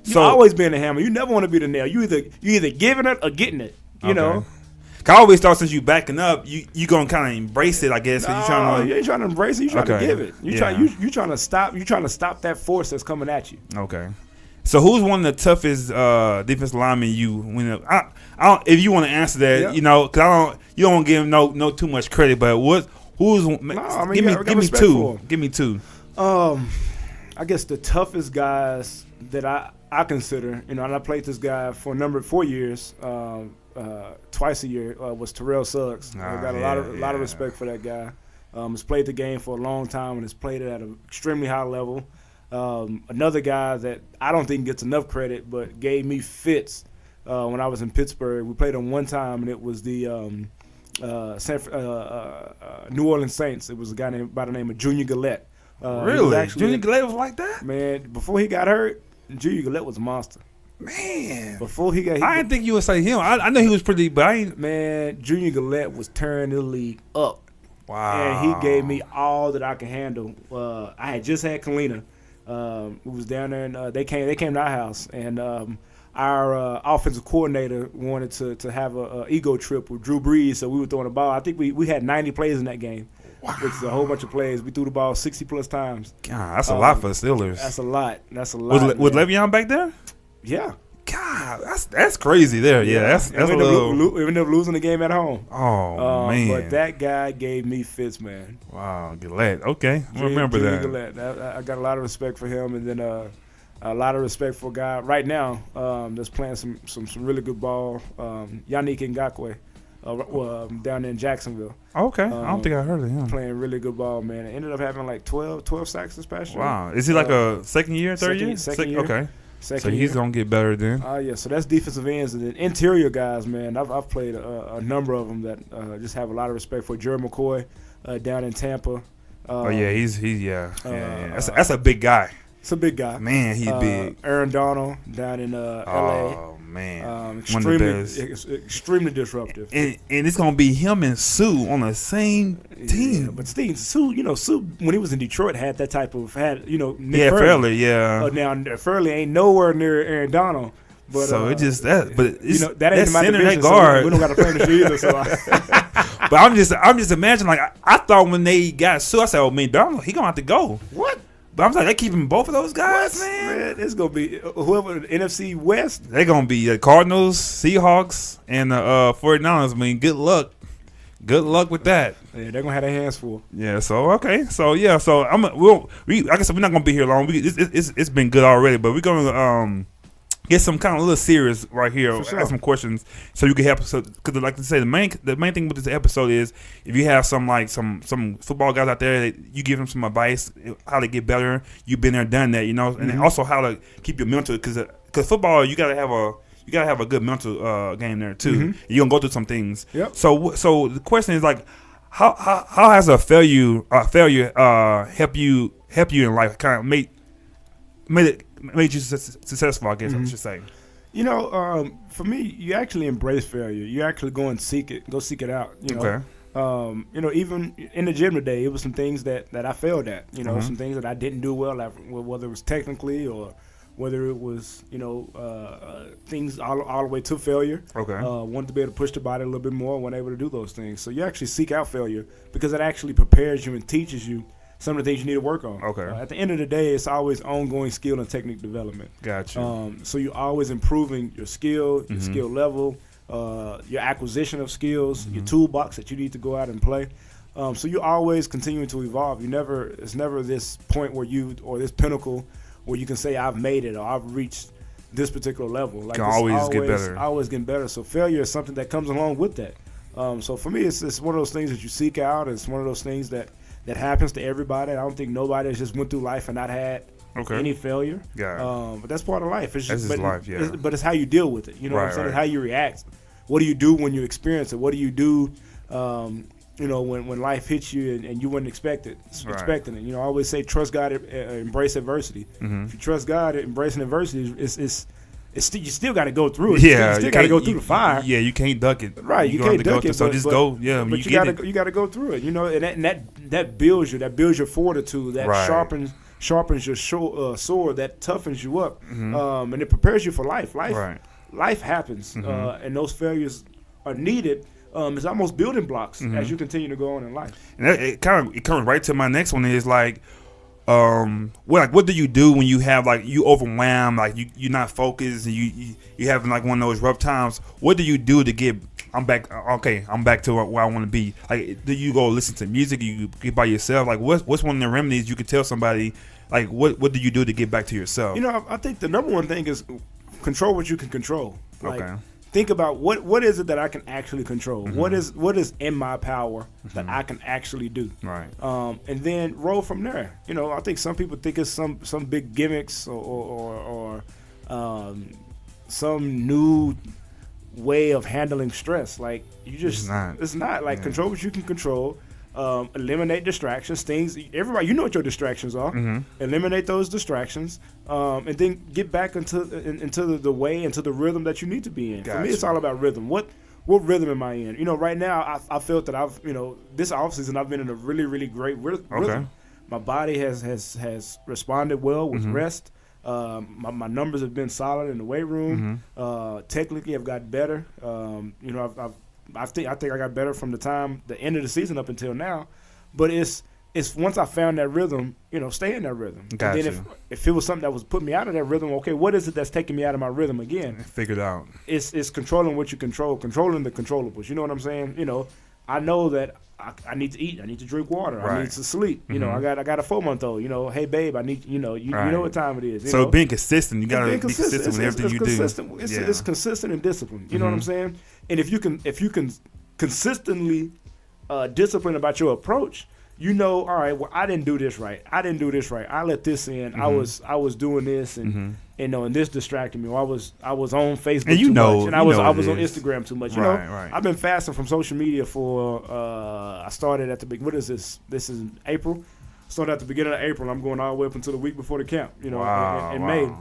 You always being the hammer. You never want to be the nail. You either giving it or getting it. You know. I always thought since you backing up, you gonna kind of embrace it, I guess. You ain't trying to embrace it. You trying to give it. You trying to stop. You trying to stop that force that's coming at you. Okay. So who's one of the toughest defensive linemen if you want to answer that, because you don't give him no too much credit, but give me two. Give me two. I guess the toughest guys that I consider, and I played this guy for a number of 4 years. Twice a year was Terrell Suggs. I got a lot of respect for that guy. Has played the game for a long time and has played it at an extremely high level. Another guy that I don't think gets enough credit, but gave me fits when I was in Pittsburgh. We played him one time, and it was the New Orleans Saints. It was a guy by the name of Junior Gillette. Really? Junior Gillette was like that? Man, before he got hurt, Junior Gillette was a monster. Man, before he got, I didn't think you would say him. I know he was pretty, but I ain't. Man, Junior Gillette was turning the league up. Wow, and he gave me all that I could handle. I had just had Kalina, who was down there, and they came to our house, and our offensive coordinator wanted to have a ego trip with Drew Brees, so we were throwing the ball. I think we had 90 plays in that game. Wow. Which is a whole bunch of plays. We threw the ball 60+ times. God, that's a lot for the Steelers. That's a lot. Was Le'Veon back there? Yeah. God, that's crazy there. Yeah, that's a little. We ended up losing the game at home. Oh man! But that guy gave me fits, man. Wow, Gillette. Okay, I remember that. Gillette. I got a lot of respect for him, and then a lot of respect for a guy right now that's playing some really good ball. Yannick Ngakoue. down in Jacksonville. Okay, I don't think I heard of him. Playing really good ball, man. I ended up having like 12 sacks this past year. Wow. Is he like a second year, third year? Second year. Okay. Second so he's going to get better then. Yeah, so that's defensive ends. And then interior guys, man, I've played a number of them that just have a lot of respect for. Jerry McCoy down in Tampa. He's That's a big guy. It's a big guy. Man, he's big. Aaron Donald down in L.A. Oh, man. Extremely disruptive. And it's going to be him and Sue on the same team. Yeah, but Steve, Sue, when he was in Detroit, had that type of, Nick Fairley, yeah. Now, Fairley ain't nowhere near Aaron Donald. But, so it just that, but it's, that ain't my division, that guard. So we don't got to play this year either. So but I'm just imagining, like I thought when they got Sue, I said, "Oh, man, Donald, he gonna have to go." What? But I'm like, they keeping both of those guys, man. It's gonna be whoever NFC West. They're gonna be the Cardinals, Seahawks, and the 49ers. I mean, good luck. Good luck with that. Yeah, they're gonna have their hands full. Yeah. So okay. So yeah. So like I said, we're not gonna be here long. It's been good already, but we're gonna get some kind of a little serious right here. Ask some questions so you can help us. Because like I say, the main thing with this episode is if you have some football guys out there, that you give them some advice how to get better. You've been there, done that, and also how to keep your mental. Because football, you gotta have a good mental game there too. Mm-hmm. You're gonna go through some things. Yep. So the question is like, how has a failure help you in life? Kind of made you successful, I guess I should say. For me, you actually embrace failure. You actually go and seek it out. Okay. Even in the gym today, it was some things that I failed at. Some things that I didn't do well at, whether it was technically or whether it was things all the way to failure. Okay. Wanted to be able to push the body a little bit more. Wasn't able to do those things. So you actually seek out failure because it actually prepares you and teaches you some of the things you need to work on. Okay. At the end of the day, it's always ongoing skill and technique development. Gotcha. So you're always improving your skill, your skill level, your acquisition of skills, your toolbox that you need to go out and play. So you're always continuing to evolve. It's never this point where this pinnacle where you can say I've made it or I've reached this particular level. Like, always get better. Always getting better. So failure is something that comes along with that. So for me, it's one of those things that you seek out. It's one of those things that happens to everybody. I don't think nobody has just went through life and not had any failure. Yeah. But that's part of life. It's just life, yeah. But it's how you deal with it. You know what I'm saying? It's how you react. What do you do when you experience it? What do you do, when life hits you and you weren't expecting it? I always say trust God, embrace adversity. Mm-hmm. If you trust God, embracing adversity you still got to go through it. Yeah, you still got to go through the fire. Yeah, you can't duck it. Right, you can't duck it. So just go. Yeah, but you got to go through it. And that builds you. That builds your fortitude. That sharpens your sword. That toughens you up. Mm-hmm. And it prepares you for life. Life happens, and those failures are needed. It's almost building blocks as you continue to go on in life. And it comes right to my next one is like. What do you do when you have you overwhelmed, you're not focused, and you having one of those rough times? What do you do to get? I'm back to where I want to be. Do you go listen to music? You get by yourself? What's one of the remedies you could tell somebody? What do you do to get back to yourself? I think the number one thing is control what you can control. Think about what is it that I can actually control? Mm-hmm. What is in my power that I can actually do? Right. And then roll from there. I think some people think it's some big gimmicks or some new way of handling stress. It's not. Control what you can control. Eliminate distractions, things. Everybody, you know what your distractions are. Mm-hmm. Eliminate those distractions, and then get back into the way, into the rhythm that you need to be in. Gotcha. For me, it's all about rhythm. What rhythm am I in? Right now, I felt that I've this offseason I've been in a really, really great rhythm. Okay. My body has responded well with rest. My numbers have been solid in the weight room. Mm-hmm. Technically, I've got better. I think I got better from the end of the season up until now, but it's once I found that rhythm, stay in that rhythm. Gotcha. And then if it was something that was putting me out of that rhythm, okay, what is it that's taking me out of my rhythm again? Figure it out. It's controlling what you control, controlling the controllables. You know what I'm saying? I know that I need to eat, I need to drink water, right. I need to sleep. Mm-hmm. I got a 4-month-old. Hey babe, I need you know what time it is. So being consistent, you gotta be consistent with everything you do. It's consistent and disciplined. You know what I'm saying? And if you can consistently disciplined about your approach, you know, all right, well, I didn't do this right. I let this in. Mm-hmm. I was doing this, and you know, and this distracted me. Or I was on Facebook and too much, and I was on is. Instagram too much. You right, know, right. I've been fasting from social media for. I started at the big. What is this? This is April. Started at the beginning of April. I'm going all the way up until the week before the camp. You know, in May.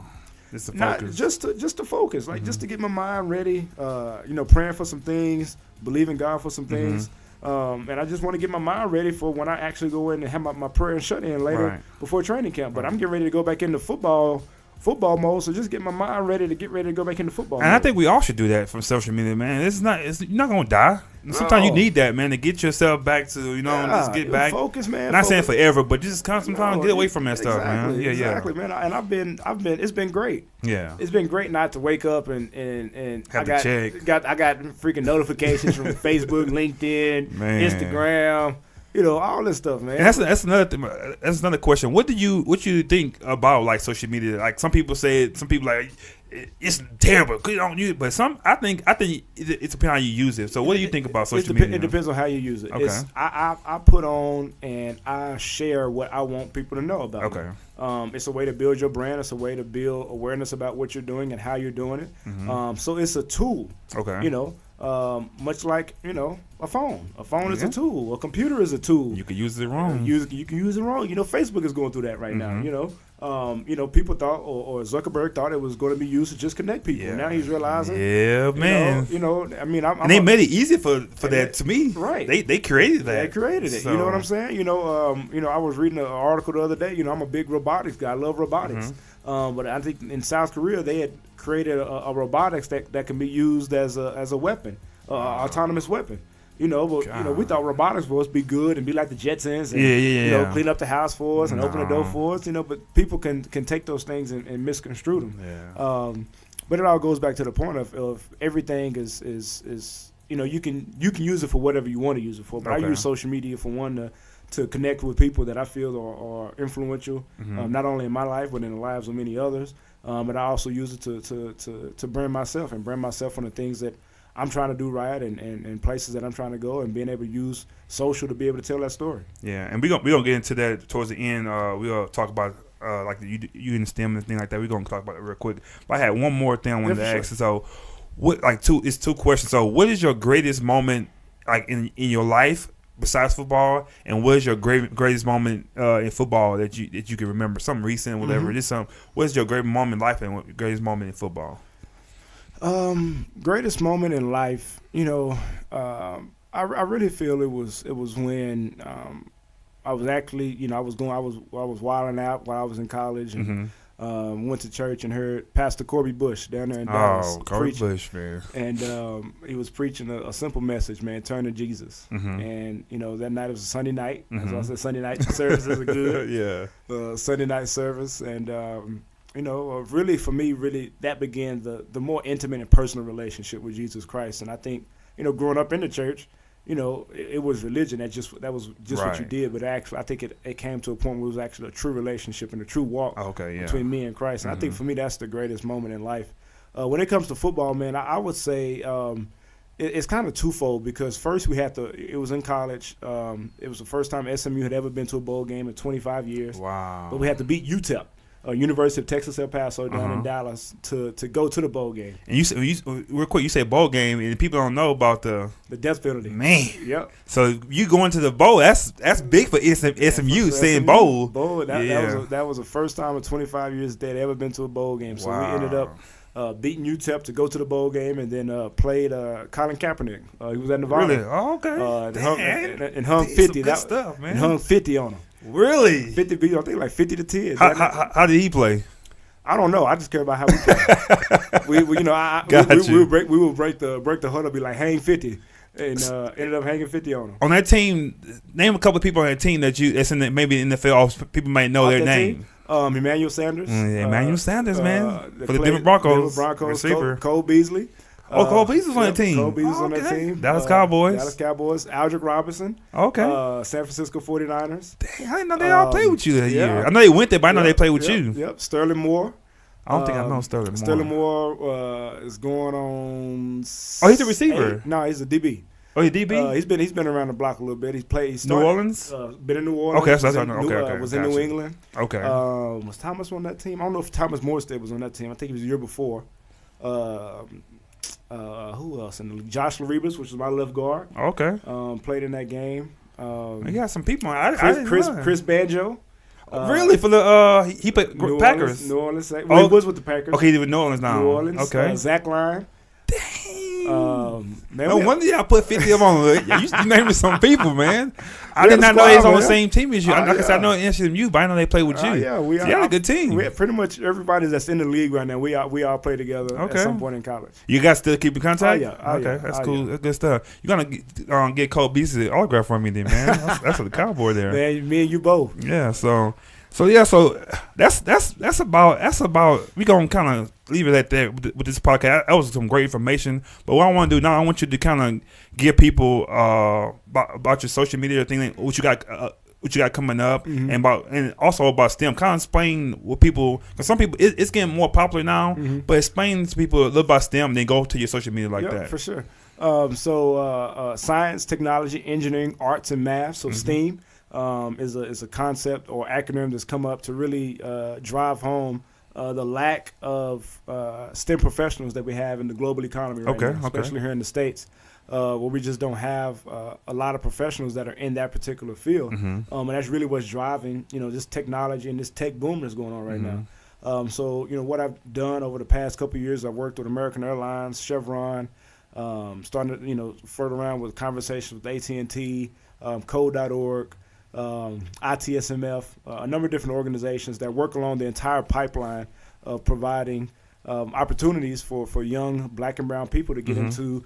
It's the Not focus. just to focus, like just to get my mind ready. You know, praying for some things, believing God for some things. And I just want to get my mind ready for when I actually go in and have my prayer and shut in later before training camp. But I'm getting ready to go back into football mode. So just get my mind ready to go back into football. And mode. I think we all should do that from social media, man. You're not gonna die. Sometimes you need that, man, to get yourself back to, you know, just get back. Focus, man. Not saying forever, but just sometimes get away from that stuff, man. Yeah, exactly, man. And I've been. It's been great. Yeah, it's been great not to wake up and have to check. I got freaking notifications from Facebook, LinkedIn, Instagram. You know, all this stuff, man. And that's another thing. That's another question. What do you think about like social media? Like some people like it's terrible. Don't use it. But I think it depends on how you use it. So what do you think about social media? It depends on how you use it. Okay. I put on and I share what I want people to know about. Okay. Me. It's a way to build your brand. It's a way to build awareness about what you're doing and how you're doing it. So it's a tool. Okay. You know, much like, you know, a phone. A phone is a tool. A computer is a tool. You can use it wrong. You can use it wrong. You know, Facebook is going through that right now. You know, people thought, or Zuckerberg thought it was going to be used to just connect people. Yeah. Now he's realizing. Yeah, man. You know. I mean, and they made it easy for that to me. Right. They created that. They created it. So. You know what I'm saying? You know, I was reading an article the other day. You know, I'm a big robotics guy. I love robotics. But I think in South Korea they had created a robotics that can be used as a weapon, autonomous weapon. You know, but you know, we thought robotics was be good and be like the Jetsons and you know, clean up the house for us and open the door for us. You know, but people can take those things and misconstrue them. Yeah. But it all goes back to the point of everything is you know, you can use it for whatever you want to use it for. But I use social media for one to connect with people that I feel are influential, not only in my life but in the lives of many others. But I also use it to brand myself on the things that I'm trying to do right and places that I'm trying to go and being able to use social to be able to tell that story. Yeah, and we're gonna get into that towards the end. We'll talk about like the you and STEM and things like that. We're gonna talk about it real quick. But I had one more thing I wanted to ask. So, it's two questions. So, what is your greatest moment like in your life besides football, and what is your greatest moment in football that you can remember? Something recent, whatever. What is your greatest moment in life and greatest moment in football? Greatest moment in life, you know, I really feel it was when I was actually, you know, I was wilding out while I was in college and went to church and heard Pastor Corby Bush down there in Dallas preaching. Bush, man. And he was preaching a simple message, man, turn to Jesus. And, you know, that night it was a Sunday night. As I said, Sunday night services are good. Sunday night service. And, you know, really for me, that began the more intimate and personal relationship with Jesus Christ. And I think, you know, growing up in the church, you know, it was religion that was just what you did. But actually, I think it came to a point where it was actually a true relationship and a true walk between me and Christ. And I think for me, that's the greatest moment in life. When it comes to football, man, I would say it's kind of twofold because first it was in college. It was the first time SMU had ever been to a bowl game in 25 years. Wow. But we had to beat UTEP. University of Texas El Paso down in Dallas to go to the bowl game. And real quick, you say bowl game, and people don't know about the death penalty. Man, yep. So you going to the bowl? That's big for SMU saying bowl. That was the first time in 25 years they'd ever been to a bowl game. So we ended up beating UTEP to go to the bowl game, and then played Colin Kaepernick. He was at Nevada. Really? Oh, okay. And hung 50. That stuff, man. And hung 50 on him. Really? 50, I think like 50 to 10. How did he play? I don't know. I just care about how we play. we you know, we will break the huddle, be like hang 50, and ended up hanging 50 on him. On that team, name a couple of people on that team that's in maybe in the NFL. People might know their name. Emmanuel Sanders. Emmanuel Sanders, man, for the Denver Broncos. Receiver. Cole Beasley. Cole Beasley was on that team. Cole Beasley on that team. Dallas Cowboys. Aldrick Robinson. Okay. San Francisco 49ers. Dang, I didn't know they all played with you that year. I know they went there, but I know they played with you. Yep. Sterling Moore. I don't think I know Sterling Moore. Sterling Moore is going on. Oh, he's a receiver. No, he's a DB. Oh, he DB? He's been around the block a little bit. He started, New Orleans? Been in New Orleans. Okay, so that's okay. Was in New England. Okay. Was Thomas on that team? I don't know if Thomas Morstead was on that team. I think he was the year before. Who else? And Josh Laribas, which was my left guard. Okay. Played in that game. You got some people. Chris Banjo. Really? For the he played Packers. New Orleans. He was with the Packers. Okay, he was New Orleans now. New Orleans. Okay. Zach Line. No wonder y'all put 50 of them on. You naming some people, man. I did not know they was on the same team as you. Like I said, I know NSMU, but I know they play with you. Yeah, we are. You had a good team. We pretty much everybody that's in the league right now. We all play together at some point in college. You guys still keep in contact? Okay, that's cool. That's good stuff. You gonna get Cole Beasley's autograph from me then, man. That's a cowboy there. Man, me and you both. Yeah. So that's about. We gonna kind of leave it at that with this podcast. That was some great information. But what I want to do now, I want you to kind of give people about your social media thing, what you got coming up, and also about STEM. Kind of explain what people, because some people it's getting more popular now. But explain to people a little about STEM, then go to your social media like that. For sure. Science, technology, engineering, arts, and math. So STEAM. Is a concept or acronym that's come up to really drive home the lack of STEM professionals that we have in the global economy right now, especially here in the States, where we just don't have a lot of professionals that are in that particular field. And that's really what's driving, this technology and this tech boom that's going on right now. So what I've done over the past couple of years, I've worked with American Airlines, Chevron, starting to, further around with conversations with AT&T, Code.org, ITSMF, a number of different organizations that work along the entire pipeline of providing opportunities for young black and brown people to get into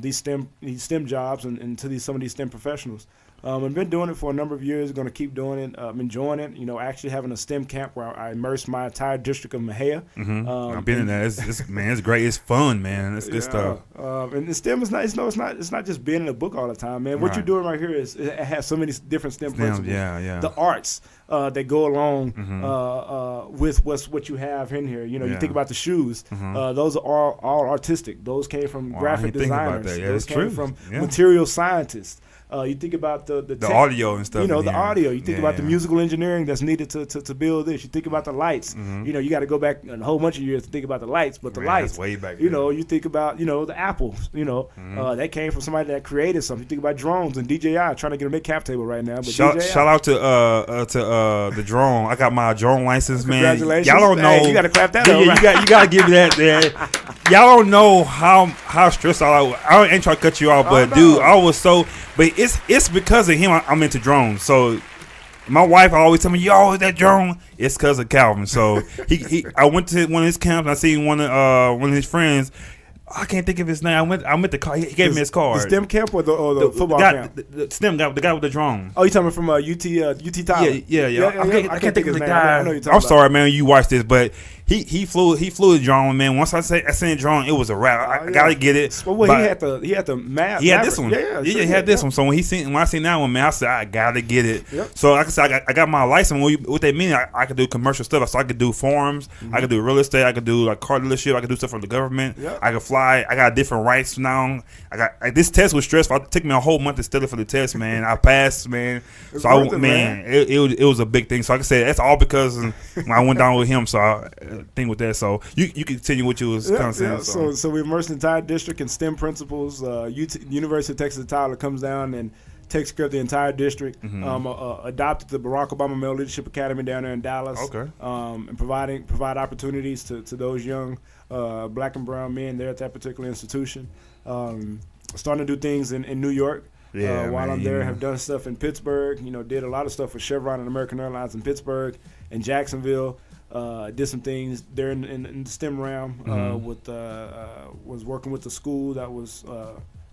these STEM jobs and into some of these STEM professionals. I've been doing it for a number of years, going to keep doing it. I'm enjoying it. Actually having a STEM camp where I immersed my entire district of Mejia. I've been in that. It's great. It's fun, man. It's good stuff. And the STEM is not. It's not just being in a book all the time, man. What you're doing right here it has so many different STEM principles. Yeah. The arts that go along with what you have in here. You think about the shoes. Those are all artistic. Those came from graphic designers. Those came from material scientists. You think about the audio and stuff. The audio. You think about the musical engineering that's needed to build this. You think about the lights. You got to go back a whole bunch of years to think about the lights. But the lights, that's way back. You think about the apples. That came from somebody that created something. You think about drones and DJI trying to get a big cap table right now. But shout out to the drone. I got my drone license, man. Congratulations. Y'all don't know. Hey, you got to clap that up. You got to give me that, man. Y'all don't know how stressed I ain't trying to cut you off, but dude, I was so. But it's because of him I'm into drones. So my wife always tell me, "Yo, is that drone?" It's because of Kelvin. So I went to one of his camps. And I seen one of his friends. I can't think of his name. I went to call. He gave me his card. The STEM camp or the football camp? The STEM guy, the guy with the drone. Oh, you talking from UT Tyler? Yeah. I can't think of the guy. I know I'm sorry, man. You watched this, but he flew a drone, man. Once I seen a drone, it was a wrap. I gotta get it. Well, he had the map. He had this one. He had this one. So when I seen that one, man, I said I gotta get it. Yep. So like I said, I got my license. What they mean, I could do commercial stuff. So I could do farms. I could do real estate. I could do like car dealership. I could do stuff for the government. Yep. I could fly. I got different rights now. This test was stressful. It took me a whole month to study for the test, man. I passed, man. It was a big thing. So like I said, that's all because when I went down with him. So I think with that. So you continue what you was kind of saying. So we immersed the entire district in STEM principles. University of Texas at Tyler comes down and takes care of the entire district. Adopted the Barack Obama Male Leadership Academy down there in Dallas. Okay. And provide opportunities to those young black and brown men there at that particular institution. Starting to do things in New York. While I'm there, have done stuff in Pittsburgh. Did a lot of stuff with Chevron and American Airlines in Pittsburgh and Jacksonville. Did some things there in the STEM realm. Was working with a school that was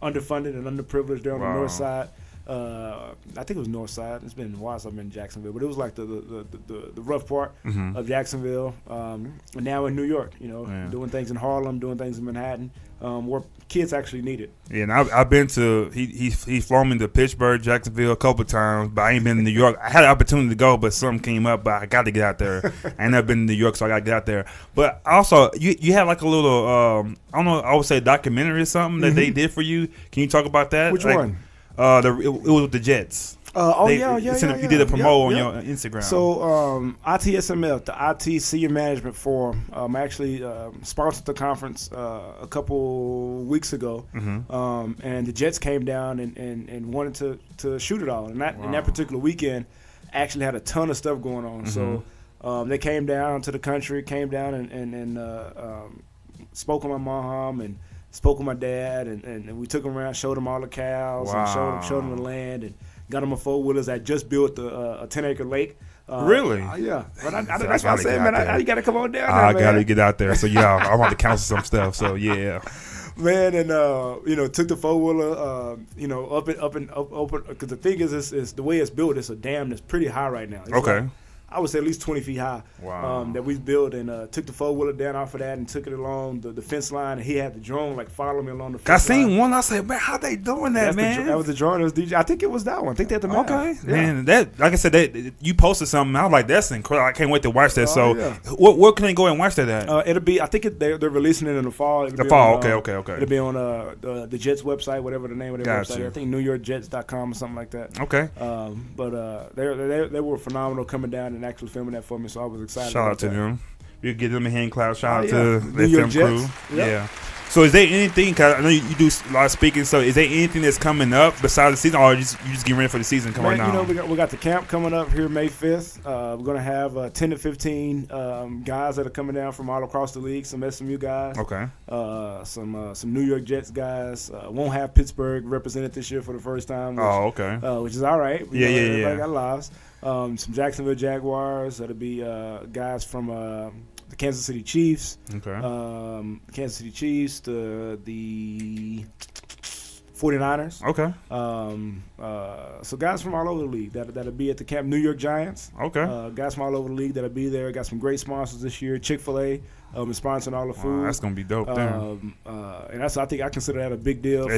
underfunded and underprivileged there on the north side. I think it was North Side. It's been a while since I've been in Jacksonville, but it was like the rough part of Jacksonville. And now in New York, doing things in Harlem, doing things in Manhattan, where kids actually need it. Yeah, and I've been to he's flown me to Pittsburgh, Jacksonville a couple of times, but I ain't been to New York. I had the opportunity to go, but something came up, but I got to get out there. I ain't never been to New York, so I got to get out there. But also, you had like a little, I don't know, I would say documentary or something that they did for you. Can you talk about that? Which one? It was with the Jets. You did a promo on your Instagram. So ITSMF, the IT Senior Management Forum, actually sponsored the conference a couple weeks ago, and the Jets came down and wanted to shoot it all. And that particular weekend, actually had a ton of stuff going on. So they came down to the country, came down and spoke with my mom and spoke with my dad, and we took them around, showed them all the cows, and showed them the land, and got them a 4-wheelers. I just built a 10-acre lake. Really? Yeah. But that's what I said, man. You got to come on down there, I got to get out there. So, yeah, I'm about to cancel some stuff. So, yeah. Man, and, took the 4-wheeler, up, because the thing is the way it's built, it's a dam that's pretty high right now. It's okay. Like, I would say at least 20 feet high. Wow. That we built, and took the 4-wheeler down off of that and took it along the fence line, and he had the drone follow me along the fence line. I seen one. I said, man, how they doing that, man? That was the drone. It was DJ. I think it was that one. I think they had the map. Okay. Yeah. Man, that, like I said, you posted something. I was like, that's incredible. I can't wait to watch that. Where can they go and watch that at? It'll be, I think they're releasing it in the fall. Okay. It'll be on the Jets website, whatever the name of their website. I think NewYorkJets.com or something like that. Okay. But they were phenomenal coming down and actually filming that for me, so I was excited. Shout out to them. You give them a hand clap. Shout out to New their York film Jets. crew. Yep. Yeah. So is there anything? Cause I know you do a lot of speaking. So is there anything that's coming up besides the season, or you just getting ready for the season coming on? We got the camp coming up here May 5th. We're gonna have 10 to 15 guys that are coming down from all across the league. Some SMU guys. Okay. Some New York Jets guys. Won't have Pittsburgh represented this year for the first time. Which is all right. Everybody got lives. Some Jacksonville Jaguars. That'll be guys from the Kansas City Chiefs. Okay. Kansas City Chiefs, the 49ers. Okay. So guys from all over the league that'll be at the camp. New York Giants. Okay. Guys from all over the league that'll be there. Got some great sponsors this year. Chick-fil-A is sponsoring all the food. That's gonna be dope. There. And I consider that a big deal.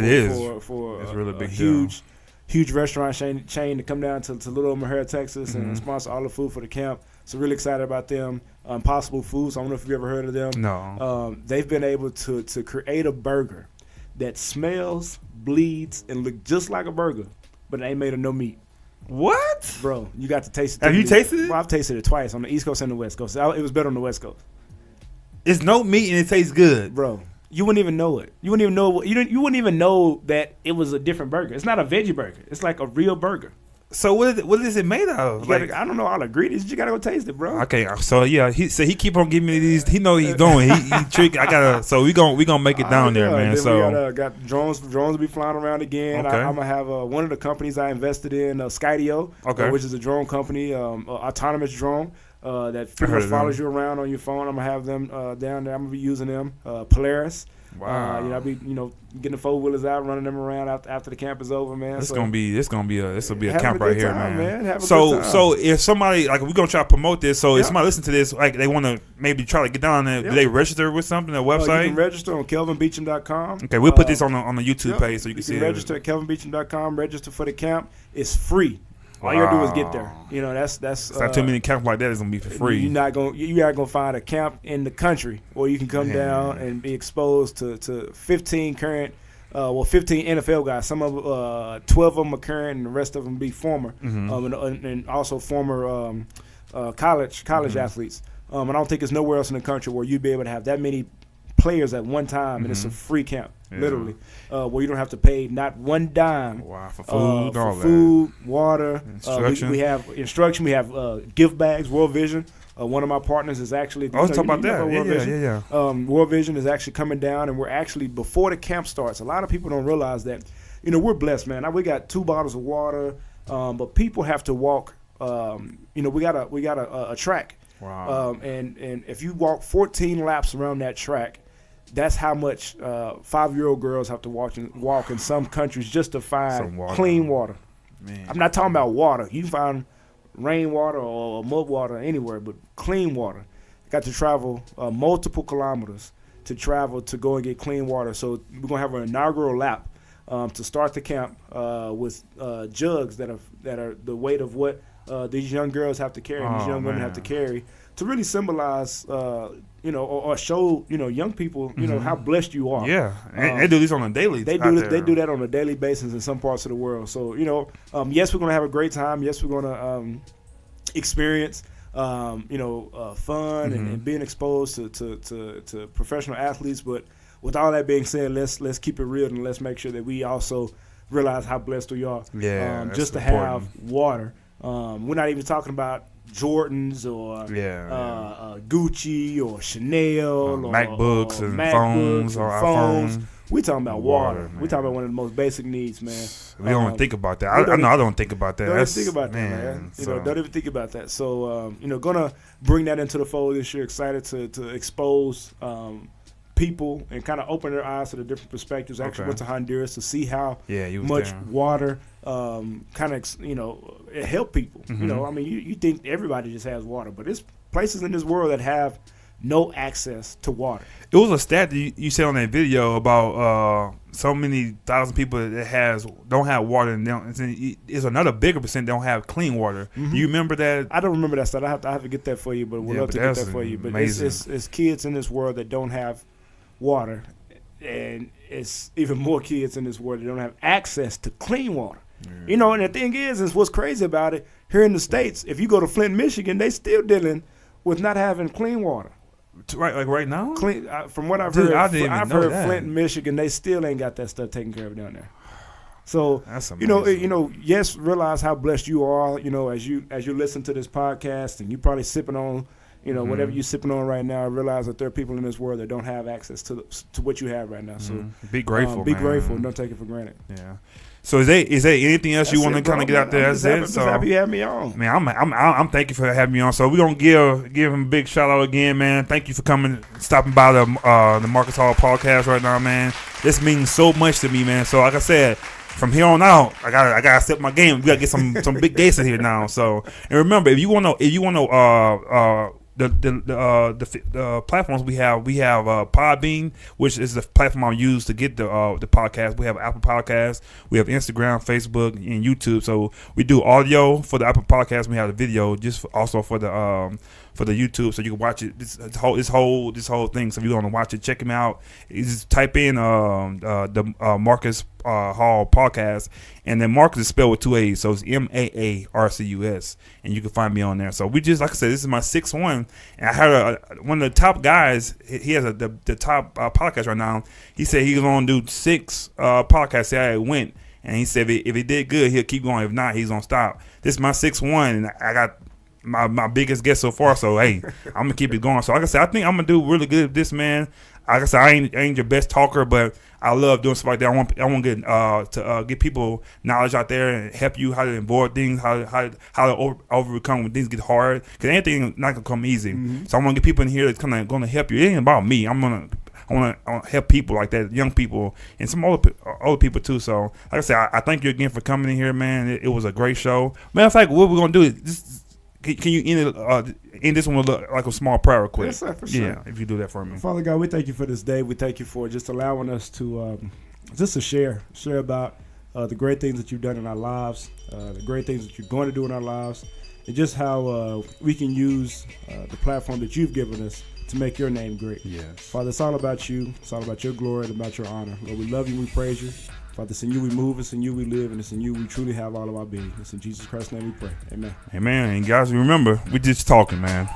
For it's really big huge restaurant chain to come down to Little O'Hare, Texas, and sponsor all the food for the camp. So really excited about them. Impossible Foods. I don't know if you've ever heard of them. No. They've been able to create a burger that smells, bleeds, and look just like a burger, but it ain't made of no meat. What? Bro, you got to taste it. Have you tasted it? Well, I've tasted it twice on the East Coast and the West Coast. It was better on the West Coast. It's no meat and it tastes good. Bro, you wouldn't even know it. You wouldn't even know that it was a different burger. It's not a veggie burger. It's like a real burger. So what is it made of? I don't know all the ingredients. You gotta go taste it, bro. Okay, so yeah, he keep on giving me these. He know what he's doing. He trick. I gotta. So we gonna make it down there, man. So we got drones. Drones will be flying around again. Okay. I'm gonna have one of the companies I invested in, Skydio, which is a drone company, autonomous drone. That pretty much follows you around on your phone. I'm gonna have them down there. I'm gonna be using them. Polaris. Wow. I'll be getting the 4-wheelers out, running them around after the camp is over, man. This will be a camp right here, man. Have a good time. So if somebody we're gonna try to promote this, so if somebody listen to this, they want to maybe try to get down there, do they register with something, a website? You can register on KelvinBeachum.com. Okay, we'll put this on the YouTube page so you can see it. Register at KelvinBeachum.com. Register for the camp. It's free. All you gotta do is get there. That's not too many camps like that is gonna be for free. You are gonna find a camp in the country where you can come down and be exposed to 15 current, 15 NFL guys. Some of 12 of them are current, and the rest of them be former, and also former college athletes. I don't think there's nowhere else in the country where you'd be able to have that many players at one time, and it's a free camp, literally, where you don't have to pay not one dime. Wow, for food, for food, water, instruction. We have instruction. We have gift bags. World Vision. One of my partners is actually. I was talking about that. World Vision. World Vision is actually coming down, and we're actually before the camp starts. A lot of people don't realize that. We're blessed, man. We got 2 bottles of water, but people have to walk. We got a track. Wow. And if you walk 14 laps around that track, that's how much 5-year-old girls have to walk in some countries just to find clean water. Man. I'm not talking about water. You can find rainwater or mud water anywhere, but clean water. Got to travel multiple kilometers to travel to go and get clean water. So we're gonna have an inaugural lap to start the camp with jugs that are the weight of what these young girls have to carry, and these young women have to carry, to really symbolize, or show, young people, how blessed you are. Yeah, and they do this on a daily. They do that on a daily basis in some parts of the world. So yes, we're gonna have a great time. Yes, we're gonna experience. Fun and being exposed to professional athletes. But with all that being said, let's keep it real, and let's make sure that we also realize how blessed we are. Yeah, just to have water. We're not even talking about Jordans or Gucci or Chanel or MacBooks and phones. iPhones. We talking about water. We talking about one of the most basic needs, man. We don't think about that. I don't think about that. Don't even think about that, man. Don't even think about that. So, gonna bring that into the fold this year. Excited to expose people and kind of open their eyes to the different perspectives. Actually went to Honduras to see how much water it helped people. You think everybody just has water, but there's places in this world that have no access to water. It was a stat that you said on that video about so many thousand people that don't have water, and it's another bigger percent that don't have clean water. Do you remember that? I don't remember that stat. I have to get that for you, but we'd love to get that for you. But it's kids in this world that don't have water, and it's even more kids in this world that don't have access to clean water. Yeah. And the thing is what's crazy about it, here in the States, if you go to Flint, Michigan, they still dealing with not having clean water. Right now? Clean, from what I've heard, Flint, Michigan, they still ain't got that stuff taken care of down there. So, that's amazing. yes, realize how blessed you are, as you listen to this podcast, and you probably sipping on, whatever you're sipping on right now. Realize that there are people in this world that don't have access to what you have right now. So be grateful, be grateful, and don't take it for granted. Yeah. So is there anything else you want to kind of get out there? I'm just happy you had me on. Man, I'm thank you for having me on. So we're gonna give him a big shout out again, man. Thank you for stopping by the Maarcus Hall Podcast right now, man. This means so much to me, man. So like I said, from here on out, I gotta step my game. We gotta get some big guests in here now. So, and remember, if you want to the platforms we have Podbean, which is the platform I use to get the podcast. We have Apple Podcasts, we have Instagram, Facebook, and YouTube. So we do audio for the Apple Podcast. We have the video also for the YouTube, so you can watch it. This whole thing. So if you want to watch it, check him out. You just type in the Maarcus Hall Podcast, and then Maarcus is spelled with 2 A's, so it's Maarcus, and you can find me on there. So we just, like I said, this is my 6th one, and I had one of the top guys. He has the top podcast right now. He said he's gonna do 6 podcasts. See how it went, and he said if he did good, he'll keep going. If not, he's gonna stop. This is my 6th one, and I got my biggest guest so far. So hey, I'm gonna keep it going. So like I said, I think I'm gonna do really good with this, man. Like I said, I ain't your best talker, but I love doing stuff like that. I want to get people knowledge out there and help you how to avoid things, how to overcome when things get hard. Because anything is not gonna come easy. So I want to get people in here that's kind of gonna help you. It ain't about me. I want to help people like that, young people, and some older people too. So like I said, I thank you again for coming in here, man. It was a great show. Matter of fact, what we're gonna do is can you end this one with like a small prayer real quick? Yes, sir, for sure. Yeah, if you do that for me. Father God, we thank you for this day. We thank you for just allowing us to share about the great things that you've done in our lives, the great things that you're going to do in our lives, and just how we can use the platform that you've given us to make your name great. Yes. Father, it's all about you. It's all about your glory and about your honor. Lord, we love you. We praise you. Father, it's in you we move, it's in you we live, and it's in you we truly have all of our being. It's in Jesus Christ's name we pray. Amen. Amen. And guys, remember, we're just talking, man.